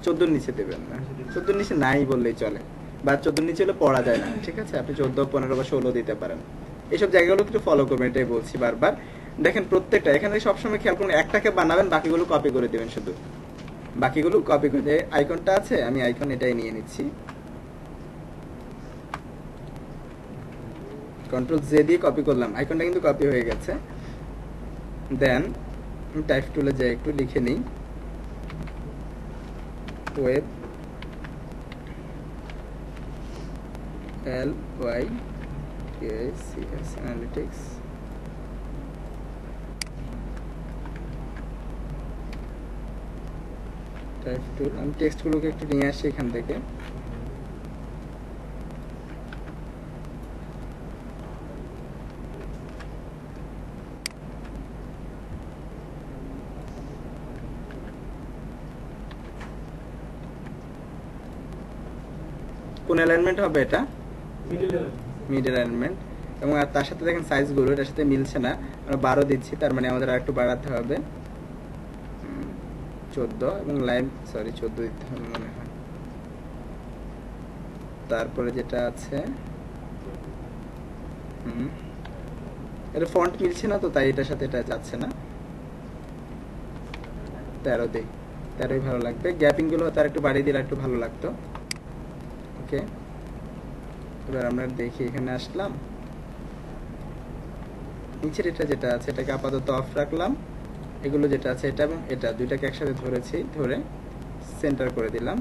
14 নিচে দেবেন না, 14 নিচে নাই বললেই চলে, বা 14 নিচে হলে পড়া যায় না, ঠিক আছে? আপনি 14, 15 বা 16 দিতে পারেন। এইসব জায়গাগুলো একটু ফলো করবেন, এটাই বলছি বারবার। দেখেন প্রত্যেকটা এখানে সবসময় খেয়াল করুন, একটাকে বানাবেন, বাকিগুলো কপি করে দেবেন। শুধু বাকিগুলো কপি করে, আইকনটা আছে, আমি আইকন এটাই নিয়ে নিচ্ছি, কন্ট্রোল জে দিয়ে কপি করলাম, আইকনটা কিন্তু কপি হয়ে গেছে। দেন টাইপ টুলে যাই, একটু লিখে নিই ওয়েব LYTICS অ্যানালিটিক্স। টাইপ টুল, আমি টেক্সটগুলোকে একটু নিয়ে আসি এখান থেকে। কোন অ্যালাইনমেন্ট হবে এটা? Middle mid alignment. এবং আর তার সাথে দেখেন সাইজগুলো এটার সাথে মিলছে না, আমরা 12 দিচ্ছি, তার মানে আমাদের আর একটু বাড়াতে হবে 14 এবং লাইন 14 দিতে হবে মনে হয়। তারপরে যেটা আছে এটা ফন্ট মিলছে না তো, তাই এটার সাথে এটা যাচ্ছে না। 13 দিই, 13ই ভালো লাগবে। গ্যাপিং গুলো তার একটু বাড়িয়ে দিলে একটু ভালো লাগতো। ওকে, এবার আমরা দেখি এখানে আসলাম, নিচের এটা যেটা আছে এটাকে আপাতত অফ রাখলাম। এগুলো যেটা আছে এটা এবং এটা দুইটাকে একসাথে ধরেছি, ধরে সেন্টার করে দিলাম।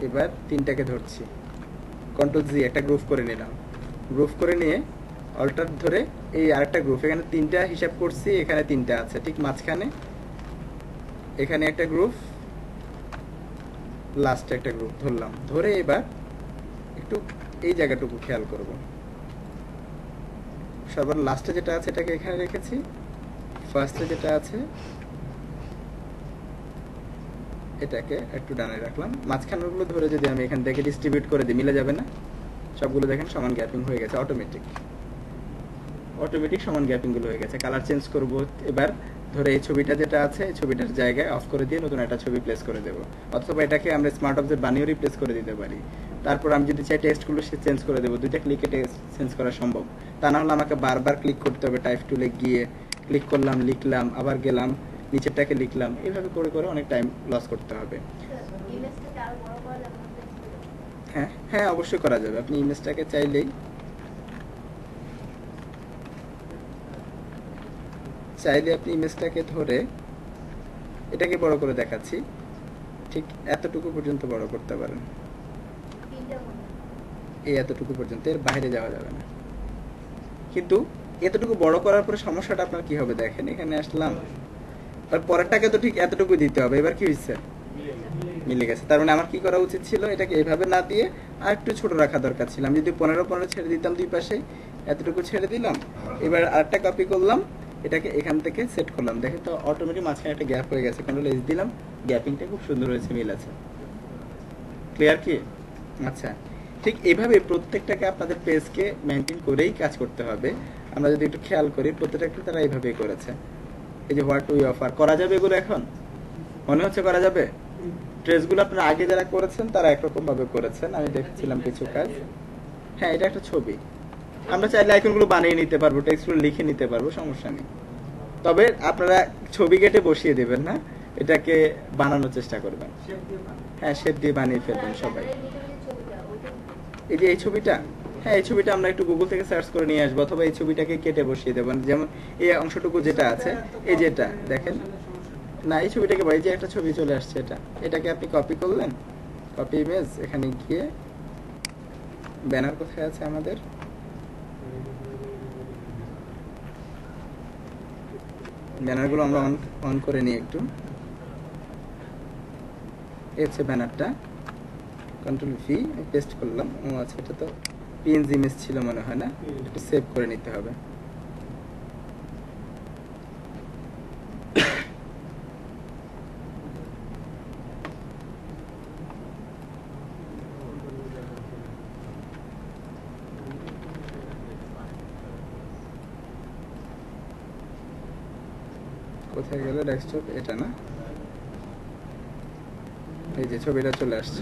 এবার তিনটাকে ধরছি, কন্ট্রোল জি একটা গ্রুপ করে নিলাম। গ্রুপ করে নিয়ে অল্টার ধরে এই আরেকটা গ্রুপ, এখানে তিনটা হিসাব করছি, এখানে তিনটা আছে ঠিক মাঝখানে, এখানে একটা গ্রুপ, লাস্টে একটা গ্রুপ ধরলাম। ধরে এবার একটু এই জায়গাটুকু খেয়াল করব। সবার লাস্টে যেটা আছে এটাকে এখানে রেখেছি, ফার্স্টে যেটা আছে এটাকে একটু ডানে রাখলাম। মাঝখানগুলো ধরে যদি আমি এখান থেকে ডিস্ট্রিবিউট করে দিই, মিলে যাবে না? সবগুলো দেখেন সমান গ্যাপিং হয়ে গেছে, অটোমেটিক সমান গ্যাপিং গুলো হয়ে গেছে। কালার চেঞ্জ করব এবার, ধরে এই ছবিটা যেটা আছে এই ছবিটার জায়গায় অফ করে দিয়ে নতুন একটা ছবি প্লেস করে দেব, অথবা এটাকে আমরা স্মার্ট অবজেক্ট বানিয়ে রিপ্লেস করে দিতে পারি। তারপর আমি যদি চাই টেক্সটগুলো সে চেঞ্জ করে দেবো, দুইটা ক্লিকে টেক্সট চেঞ্জ করা সম্ভব। তা না হলে আমাকে বারবার ক্লিক করতে হবে, টাইপ টুলে গিয়ে ক্লিক করলাম, লিখলাম, আবার গেলাম, নিচেরটাকে লিখলাম, এইভাবে করে করে অনেক টাইম লস করতে হবে। হ্যাঁ হ্যাঁ, অবশ্যই করা যাবে। আপনি ইমেজটাকে চাইলে আপনি ইমেজটাকে ধরে এটাকে বড় করে দেখাচ্ছি, ঠিক এতটুকু পর্যন্ত বড় করতে পারেন, এই এতটুকু পর্যন্ত, এর বাইরে যাওয়া যাবে না। কিন্তু এতটুকু বড় করার পরে সমস্যাটা আপনার কি হবে দেখেন, এখানে আসলাম, আর পরেরটাকে তো ঠিক এতটুকু দিতে হবে। এবার কি হয়েছে? মিলে গেছে। তার মানে আমার কি করা উচিত ছিল, এটাকে এভাবে না দিয়ে আর একটু ছোট রাখা দরকার ছিল। আমি যদি 15 ছেড়ে দিতাম দুই পাশে, এতটুকু ছেড়ে দিলাম, এবার আরেকটা কপি করলাম, এটাকে এখান থেকে সেট করলাম, দেখেন তো অটোমেটিক মাঝখানে একটা গ্যাপ হয়ে গেছে। কন্ট্রোল এস দিলাম, গ্যাপিংটা খুব সুন্দর হয়েছে, মিল আছে। ক্লিয়ার কি? আচ্ছা, ঠিক এইভাবে প্রত্যেকটাকে আপনাদের পেজকে মেনটেন করেই কাজ করতে হবে। আমরা যদি একটু খেয়াল করি প্রত্যেকটা তারা এইভাবেই করেছে। এই যে হোয়াট উই অফার, করা যাবে এগুলো? এখন মনে হচ্ছে করা যাবে? ট্রেসগুলো আপনারা আগে যারা করেছেন তারা একরকম ভাবে করেছেন, আমি দেখছিলাম কিছু কাজ। হ্যাঁ, এটা একটা ছবি, আমরা চাইলে আইকনগুলো বানিয়ে নিতে পারবো, টেক্সটগুলো লিখে নিতে পারবো, সমস্যা নেই। তবে আপনারা ছবি কেটে বসিয়ে দেবেন না, এটাকে বানানোর চেষ্টা করবেন। হ্যাঁ, শেপ দিয়ে বানিয়ে ফেলবেন সবাই। এই যে এই ছবিটা, হ্যাঁ এই ছবিটা আমরা একটু গুগল থেকে সার্চ করে নিয়ে আসবো, অথবা এই ছবিটাকে কেটে বসিয়ে দেবেন। যেমন এই অংশটুকু যেটা আছে, এই যেটা দেখেন না, এই ছবিটাকে এই যে একটা ছবি চলে আসছে, এটাকে আপনি কপি করলেন, কপি ইমেজ, এখানে গিয়ে ব্যানার কোথায় আছে আমাদের, ব্যানারগুলো আমরা অন করে নিই একটু। এই হচ্ছে ব্যানারটা, কন্ট্রোল ভি পেস্ট করলাম। ও আচ্ছা, এটা তো পিএনজি ইমেজ ছিল মনে হয় না, একটু সেভ করে নিতে হবে। কোথায় গেল ডেস্কটপ? এটা না, এই যে ছবিটা চলে আসছে।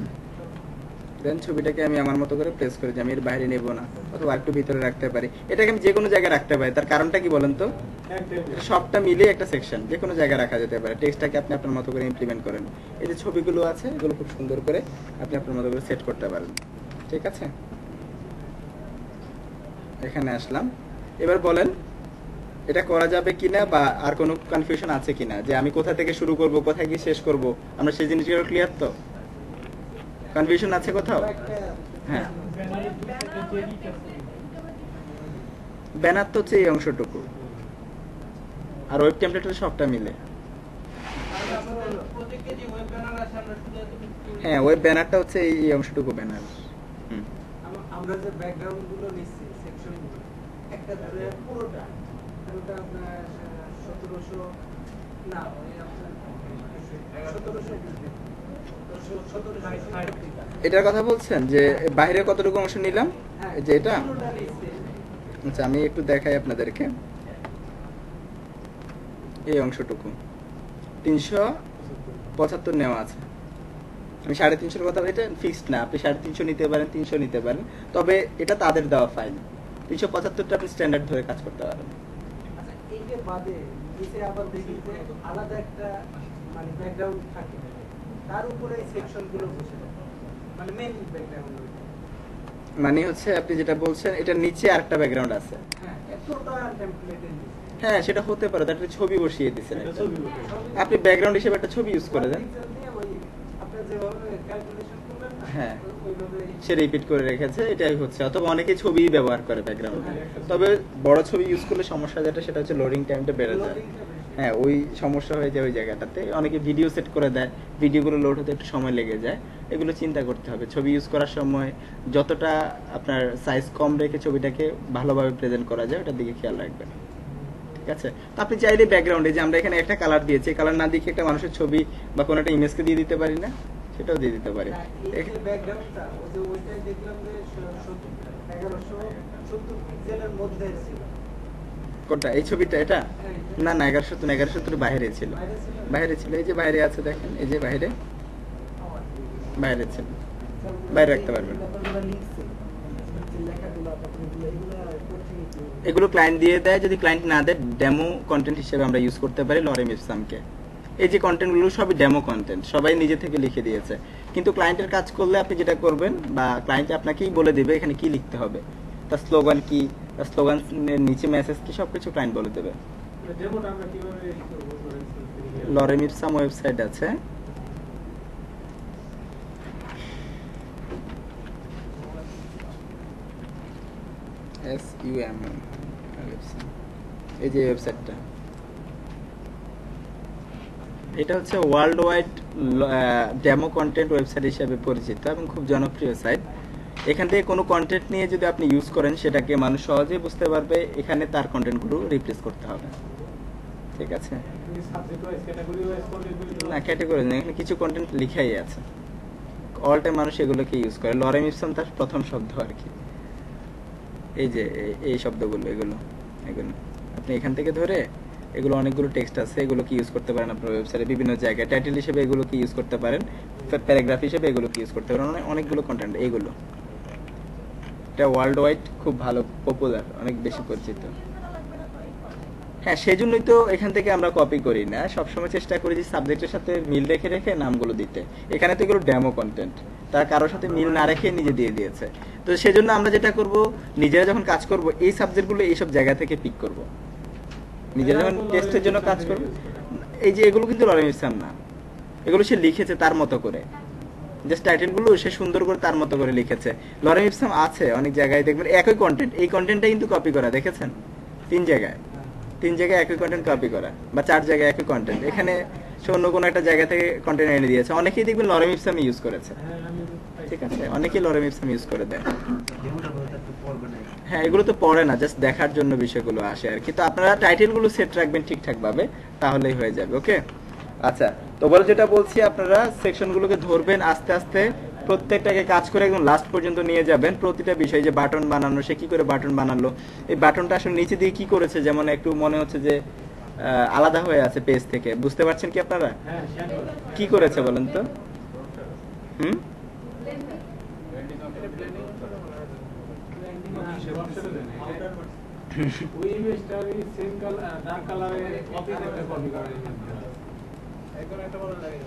দেন ছবিটাকে আমি আমার মতো করে প্লেস করে দিই, আমি এর বাইরে নেব না, অথবা একটু ভিতরে রাখতে পারি। এটাকে আমি যে কোনো জায়গায় রাখতে পারি। তার কারণটা কি বলেন তো? সবটা মিলে একটা সেকশন যে কোনো জায়গায় রাখা যেতে পারে। টেক্সটটাকে আপনি আপনার মতো করে ইমপ্লিমেন্ট করেন। এই যে ছবিগুলো আছে এগুলো খুব সুন্দর করে আপনি আপনার মতো করে সেট করতে পারেন। ঠিক আছে, এখানে আসলাম। এবার বলেন এটা করা যাবে কিনা, বা আর কোনো কনফিউশন আছে কিনা, যে আমি কোথা থেকে শুরু করব, কোথায় গিয়ে শেষ করব, আমরা সেই জিনিসগুলো ক্লিয়ার তো? কনফিউশন আছে কোথাও? হ্যাঁ, ব্যানার তো হচ্ছে এই অংশটুকু, আর ওয়েব টেমপ্লেটের সবটা মিলে। হ্যাঁ, ওয়েব ব্যানারটা হচ্ছে এই অংশটুকু ব্যানার। আমরা যে ব্যাকগ্রাউন্ড গুলো নিচ্ছি, সেকশন গুলো, একটা ধরে পুরোটা আপনার 1700 না, ওই আপনার 1700 এটার কথা বলছেন যে বাইরে কতটুকু অংশ নিলাম, এই যে এটা। আচ্ছা আমি একটু দেখাই আপনাদেরকে, এই অংশটুকু 375 নেওয়া আছে। আমি 350 কথা, এটা ফিক্সড না, আপনি 350 নিতে পারেন, 300 নিতে পারেন, তবে এটা তাদের দেওয়া ফাইল। 375টা আপনি স্ট্যান্ডার্ড ধরে কাজ করতে পারেন। আচ্ছা এই যে বাদে নিচে আবার দেখি যে আলাদা একটা মানে ব্যাকগ্রাউন্ড থাকে, তার উপরে এই সেকশনগুলো বসে থাকে, মানে মেইন ব্যাকগ্রাউন্ড। মানে হচ্ছে আপনি যেটা বলছেন এটার নিচে আরেকটা ব্যাকগ্রাউন্ড আছে। হ্যাঁ এতটা টেমপ্লেটের নিচে হ্যাঁ সেটা হতে পারে, তার একটা ছবি বসিয়ে দিচ্ছেন, এটা ছবি বসে। আপনি ব্যাকগ্রাউন্ড হিসেবে একটা ছবি ইউজ করে দেন। আপনি যেভাবে ক্যালকুলেশন করলেন না, হ্যাঁ। ওইভাবে সে রিপিট করে রেখেছে, এটাই হচ্ছে। অথবা অনেকে ছবি ব্যবহার করে ব্যাকগ্রাউন্ডে, তবে বড় ছবি ইউজ করলে সমস্যা যেটা সেটা হচ্ছে লোডিং টাইমটা বেড়ে যায়। লোডিংটা বেশি। হ্যাঁ ওই সমস্যা হয়ে যায় ওই জায়গাটাতে। অনেকে ভিডিও সেট করে দেয়, ভিডিওগুলো লোড হতে একটু সময় লেগে যায়, এগুলো চিন্তা করতে হবে। ছবি ইউজ করার সময় যতটা আপনার সাইজ কম রেখে ছবিটাকে ভালোভাবে প্রেজেন্ট করা যায় ওটার দিকে খেয়াল রাখবেন, ঠিক আছে? তো আপনি চাইলে ব্যাকগ্রাউন্ডে যে আমরা এখানে একটা কালার দিয়েছি, কালার না দিয়ে একটা মানুষের ছবি বা কোনো একটা ইমেজকে দিয়ে দিতে পারি না, সেটাও দিয়ে দিতে পারি। না, এই যে ব্যাকগ্রাউন্ডটা ওই যে ওইটাই দেখলাম যে 1170 পিক্সেলের মধ্যে ছিল। কোনটা? এই ছবিটা? এটা না না 1170 বাইরে ছিল, বাইরে ছিল? বাইরে ছিল। এই যে বাইরে আছে দেখেন, এই যে বাইরে, বাইরে ছিল, বাইরে রাখতে পারবেন। এগুলো ক্লায়েন্ট দিয়ে দেয়, যদি ক্লায়েন্ট না দেয় ডেমো কন্টেন্ট হিসেবে আমরা ইউজ করতে পারি লরেম ইপসামকে। এই যে কন্টেন্টগুলো সবই ডেমো কন্টেন্ট, সবাই নিজে থেকে লিখে দিয়েছে। কিন্তু ক্লায়েন্টের কাজ করলে আপনি যেটা করবেন, বা ক্লায়েন্ট আপনাকেই বলে দিবে এখানে কি লিখতে হবে, তার স্লোগান কি, তার স্লোগানের নিচে মেসেজ কি, সবকিছু ক্লায়েন্ট বলে দেবে। ডেমোটা আমরা কিভাবে ই করব? লরেম ইপসাম ওয়েবসাইট আছে, SUM, এই যে ওয়েবসাইটটা, এটা হচ্ছে world wide demo content website হিসেবে পরিচিত এবং খুব জনপ্রিয় সাইট। এখান থেকে কোনো কন্টেন্ট নিয়ে যদি আপনি ইউজ করেন সেটাকে মানুষ সহজেই বুঝতে পারবে এখানে তার কন্টেন্টগুলো রিপ্লেস করতে হবে, ঠিক আছে? Subject wise, category wise content না ক্যাটাগরি না, এখানে কিছু কন্টেন্ট লিখাই আছে, অল টাইম মানুষ এগুলোকে ইউজ করে। লরেম ইপসাম তার প্রথম শব্দ আর কি, এই যে এই শব্দগুলো, এগুলো এগুলো আপনি এখান থেকে ধরে, এগুলো অনেকগুলো টেক্সট আছে, এগুলোকে ইউজ করতে পারেন আপনার ওয়েবসাইটে বিভিন্ন জায়গায়। টাইটেল হিসেবে এগুলোকে ইউজ করতে পারেন, প্যারাগ্রাফ হিসেবে এগুলোকে ইউজ করতে পারেন, অনেকগুলো কন্টেন্ট এইগুলো। এটা ওয়ার্ল্ড ওয়াইড খুব ভালো, পপুলার, অনেক বেশি পরিচিত। হ্যাঁ সেই জন্যই তো এখান থেকে আমরা কপি করি না, সবসময় চেষ্টা করি যে সাবজেক্টের সাথে মিল রেখে রেখে নামগুলো দিতে। এখানে তো এগুলো ডেমো কন্টেন্ট, তার কারোর সাথে মিল না রেখে নিজে দিয়ে দিয়েছে। তো সেজন্য আমরা যেটা করব, নিজেরা যখন কাজ করব এই সাবজেক্টগুলো এইসব জায়গা থেকে পিক করব, নিজেরা যখন টেস্টের জন্য কাজ করব। এই যে এগুলো কিন্তু লরেম ইপসাম না, এগুলো সে লিখেছে তার মতো করে, জাস্ট টাইটেলগুলো সে সুন্দর করে তার মতো করে লিখেছে। লরেম ইপসাম আছে অনেক জায়গায়, দেখবেন একই কন্টেন্ট, এই কন্টেন্টটা কিন্তু কপি করা, দেখেছেন? 3 জায়গায় একই কন্টেন্ট কপি করা, বা 4 জায়গায় একই কন্টেন্ট। এখানে সে অন্য কোনো একটা জায়গা থেকে কন্টেন্ট এনে দিয়েছে। অনেকেই দেখবেন লরেম ইপসাম ইউজ করেছে, ঠিক আছে? অনেকেই লরেম ইপসাম ইউজ করে দেয়। হ্যাঁ এগুলো তো পড়ে না, জাস্ট দেখার জন্য বিষয়গুলো আসে আর কি। তো আপনারা টাইটেলগুলো সেট রাখবেন ঠিকঠাক ভাবে, তাহলেই হয়ে যাবে। ওকে আচ্ছা, তো বলে যেটা বলছি, আপনারা সেকশনগুলোকে ধরবেন আস্তে আস্তে, প্রত্যেকটাকে কাজ করে একদম লাস্ট পর্যন্ত নিয়ে যাবেন। প্রতিটা বিষয়, যে বাটন বানানো, সে কি করে বাটন বানালো, এই বাটনটা আসলে নিচে দিয়ে কি করেছে, যেমন একটু মনে হচ্ছে যে আলাদা হয়ে আছে পেজ থেকে, বুঝতে পারছেন কি আপনারা? হ্যাঁ শেয়ার করুন। কি করেছে বলেন তো? ওই ইমেজটার সেম কালার, ডার্ক কালারে কপি করতে কপি করে এখন একটা ভালো লাগে।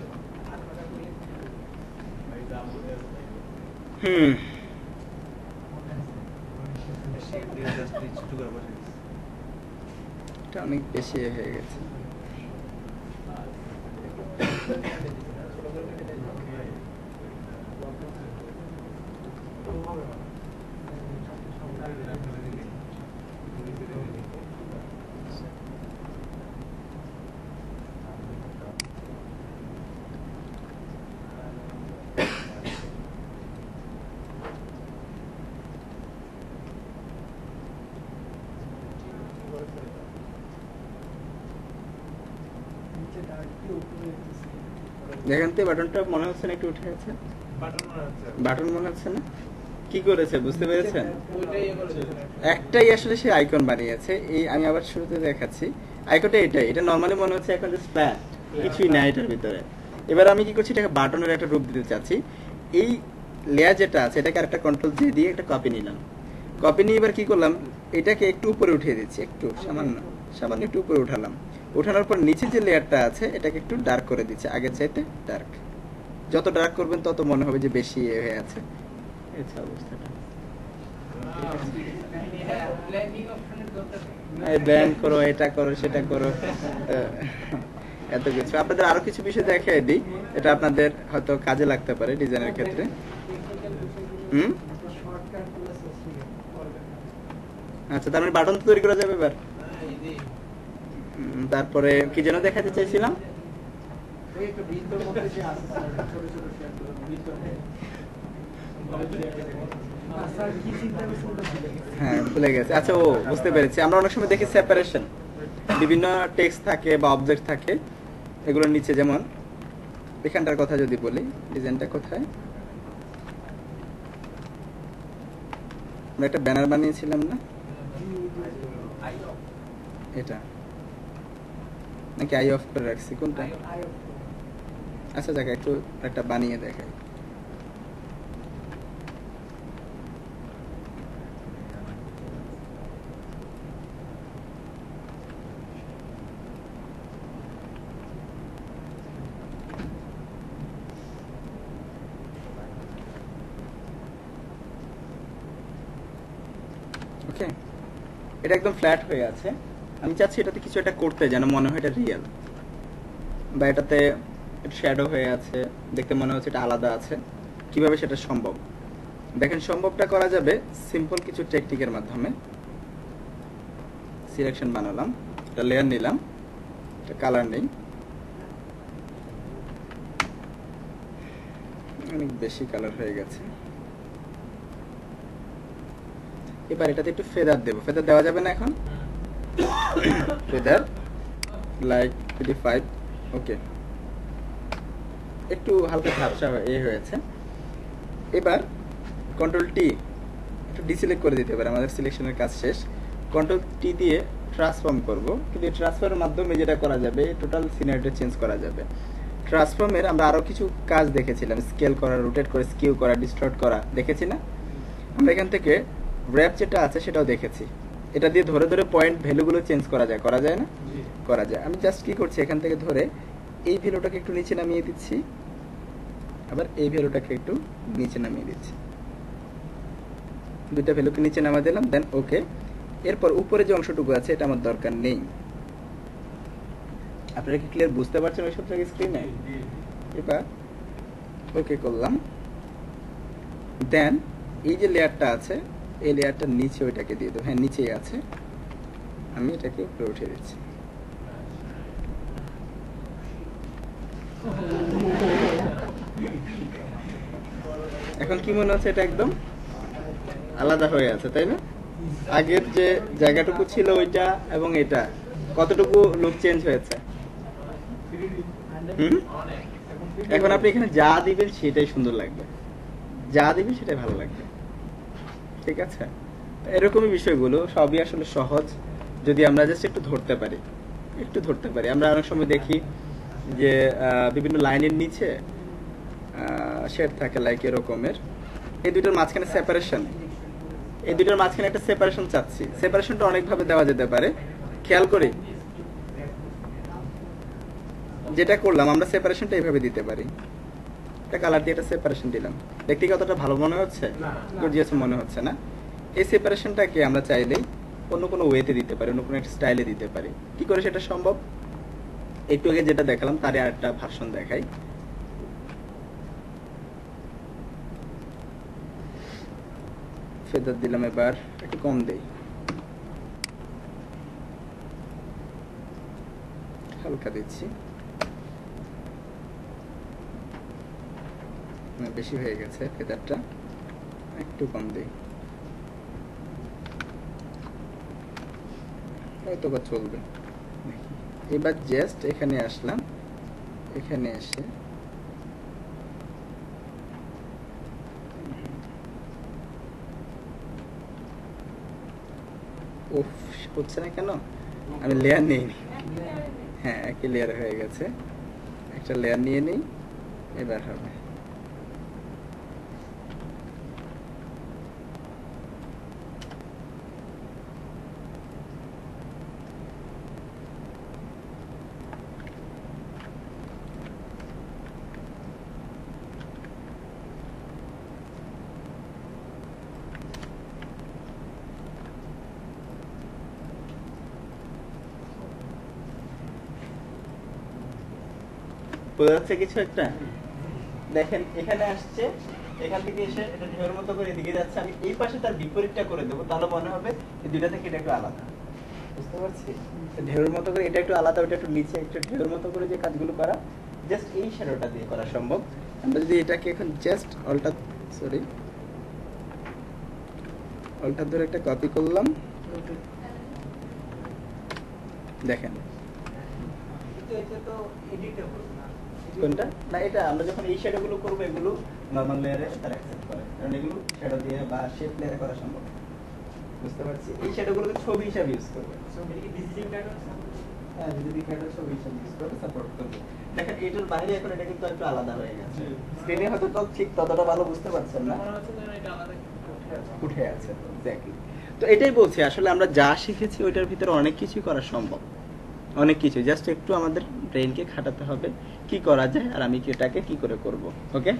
এটা অনেক বেশি হয়ে গেছে। নিচে ডার্ক উপরে দেখেন তো বাটনটা মনে হচ্ছে না একটু উঠে আছে, বাটন মনে হচ্ছে। বাটন মনে হচ্ছে না? কি করেছে বুঝতে পেরেছেন? ওইটাই ইয়ে করেছে। একটাই আসলে সে আইকন বানিয়েছে। এই আমি আবার শুরুতে দেখাচ্ছি, আইকনটা এটাই, এটা নরমালি মনে হচ্ছে এখন জাস্ট ফ্ল্যাট, কিছুই নাই এটার ভিতরে। এবার আমি কি করছি, এটাকে বাটনের একটা রূপ দিতে চাচ্ছি। এই লেয়ার যেটা আছে এটাকে আরেকটা কন্ট্রোল জে দিয়ে একটা কপি নিলাম। কপি নিয়ে এবার কি করলাম, এটাকে একটু উপরে উঠিয়ে দিচ্ছি, একটু সামান্য সামান্য একটু উপরে উঠালাম। উঠানোর পর নিচে যে লেয়ারটা আছে এটাকে একটু ডার্ক করে দিচ্ছি, আগের চাইতে ডার্ক। যত ডার্ক করবেন তত মনে হবে যে বেশি এ হয়ে আছে। এই হচ্ছে অবস্থাটা। ব্যান্ড করো, এটা করো, সেটা করো, এত কিছু। আপনাদের আরো কিছু বিষয় দেখিয়ে দিই, এটা আপনাদের হয়তো কাজে লাগতে পারে ডিজাইনের ক্ষেত্রে। আচ্ছা, তার মানে বাটন তৈরি করা যাবে এবার। তারপরে কি যেন দেখাতে চাইছিলাম, হ্যাঁ ভুলে গেছে। আচ্ছা, ও বুঝতে পেরেছি। আমরা অনেক সময় দেখি সেপারেশন, বিভিন্ন টেক্সট থাকে বা অবজেক্ট থাকে, এগুলোর নিচে যেমন এখানটার কথা যদি বলি, ডিজাইনটা কোথায়, আমরা একটা ব্যানার বানিয়েছিলাম না, এটা নাকি আই অফ করে রাখছি, কোনটা? আচ্ছা যাক, একটু একটা বানিয়ে দেখাই। ওকে, এটা একদম ফ্ল্যাট হয়ে আছে। আমি চাচ্ছি এটাতে কিছু একটা করতে যেন মনে হয় এটা রিয়েল, বা এটাতে শ্যাডো হয়ে আছে, দেখতে মনে হচ্ছে এটা আলাদা আছে। কিভাবে সেটা সম্ভব? দেখেন, সম্ভবটা করা যাবে সিম্পল কিছু টেকনিকের মাধ্যমে। সিলেকশন বানালাম, একটা লেয়ার নিলাম, একটা কালার নেই, অনেক বেশি কালার হয়ে গেছে। এবার এটাতে একটু ফেদার দেবো। ফেদার দেওয়া যাবে না এখন? Feather like 35। ওকে, একটু হালকা ঝাপসা হয়েছে। এবার কন্ট্রোল টি একটু ডিসিলেক্ট করে দিতে পারে, আমাদের সিলেকশনের কাজ শেষ। কন্ট্রোল টি দিয়ে ট্রান্সফর্ম করব, কিন্তু এই ট্রান্সফর্মের মাধ্যমে যেটা করা যাবে, টোটাল সিনারিটা চেঞ্জ করা যাবে। ট্রান্সফর্মের আমরা আরো কিছু কাজ দেখেছিলাম, স্কেল করা, রোটেট করে স্কিউ করা, ডিস্টর্ট করা, দেখেছি না? আমরা এখান থেকে র্যাপ যেটা আছে সেটাও দেখেছি। এটা দিয়ে ধরে ধরে পয়েন্ট ভ্যালুগুলো চেঞ্জ করা যায়, করা যায় না? করা যায়। আমি জাস্ট কি করছি, এখান থেকে ধরে এই ভ্যালুটাকে একটু নিচে নামিয়ে দিচ্ছি, আবার এই ভ্যালুটাকে একটু নিচে নামিয়ে দিচ্ছি, দুইটা ভ্যালুকে নিচে নামিয়ে দিলাম, দেন ওকে। এরপর উপরে যে অংশটুকু আছে এটা আমার দরকার নেই। আপনারা কি ক্লিয়ার বুঝতে পারছেন ওই সবটাকে স্ক্রিনে? এবার ওকে করলাম, দেন এই যে লেয়ারটা আছে এই লেয়ারটার নিচে ওইটাকে দিয়ে দেবো। হ্যাঁ, নিচেই আছে, আমি এটাকে উপরে উঠিয়ে দিচ্ছি। এখন কি মনে হচ্ছে, এটা একদম আলাদা হয়ে আছে, তাই না? আগের যে জায়গাটুকু ছিল ওইটা এবং এটা কতটুকু লুক চেঞ্জ হয়েছে। এখন আপনি এখানে যা দিবেন সেটাই সুন্দর লাগবে, যা দিবেন সেটাই ভালো লাগবে, ঠিক আছে? এরকমই বিষয়গুলো সবই আসলে সহজ, যদি আমরা জাস্ট একটু ধরতে পারি, একটু ধরতে পারি। আমরা অনেক সময় দেখি যে বিভিন্ন লাইনের নিচে শেড থাকে, লাইক এরকমের। এই দুইটার মাঝখানে সেপারেশন, এই দুইটার মাঝখানে একটা সেপারেশন চাচ্ছি। সেপারেশনটা অনেকভাবে দেওয়া যেতে পারে, খেয়াল করি যেটা করলাম আমরা সেপারেশনটা এইভাবে দিতে পারি। একটা কালার দিয়ে একটা সেপারেশন দিলাম, দেখতে কতটা ভালো মনে হচ্ছে, গর্জিয়াস মনে হচ্ছে না? এই সেপারেশনটাকে আমরা চাইলেই অন্য কোনো ওয়েতে দিতে পারি, অন্য কোনো একটা স্টাইলে দিতে পারি। কি করে সেটা সম্ভব? একটু আগে যেটা দেখালাম তারই আরেকটা ভার্সন দেখাই। ফেদার দিলাম, এবার একটু কম দেই, হালকা দিচ্ছি, বেশি হয়ে গেছে ফেদারটা, একটু কম দেই, হয়তো বা চলবে। এবার জাস্ট এখানে আসলাম, এখানে এসে উফ, হচ্ছে না কেন? আমি লেয়ার নিইনি। হ্যাঁ, একই লেয়ার হয়ে গেছে। একটা লেয়ার নিয়ে নেই, এবার হবে। বোঝা যাচ্ছে কিছু একটা? দেখেন এখানে আসছে, এখান থেকে এসে এটা ঢেউর মতো করে এদিকে যাচ্ছে। আমি এই পাশে তার বিপরীতটা করে দেবো, তাহলে মনে হবে এই দুইটা থেকে এটা একটু আলাদা। বুঝতে পারছি? ঢেউর মতো করে এটা একটু আলাদা, ওটা একটু নিচে, একটু ঢেউর মতো করে যে কাজগুলো করা জাস্ট এই শ্যাডোটা দিয়ে করা সম্ভব। আমরা যদি এটাকে এখন জাস্ট অল্টার ধরে একটা কপি করলাম, দেখেন কিন্তু এটা তো এডিটেবল না। কোনটা না, এটা আমরা যখন এই শ্যাডো গুলো করবো এগুলো নরমাল লেয়ারে তারা অ্যাকসেপ্ট করে, কারণ এগুলো শ্যাডো দিয়ে বা শেপ লেয়ারে করা সম্ভব। বুঝতে পারছি? এই শ্যাডো গুলোকে ছবি হিসাবে ইউজ করবে। হ্যাঁ, যদি ক্যাডো ছবি হিসাবে ইউজ করবে, সাপোর্ট করবে। দেখেন এটার বাইরে এখন এটা কিন্তু একটু আলাদা হয়ে গেছে। স্ক্রিনে হয়তো তো ঠিক ততটা ভালো বুঝতে পারছেন না, উঠে আছে। এক্স্যাক্টলি। তো এটাই বলছি, আসলে আমরা যা শিখেছি ওইটার ভিতরে অনেক কিছুই করা সম্ভব, অনেক কিছু। জাস্ট একটু আমাদের ব্রেনকে খাটাতে হবে কি করা যায় আর আমি এটাকে কি করে করব। ওকে।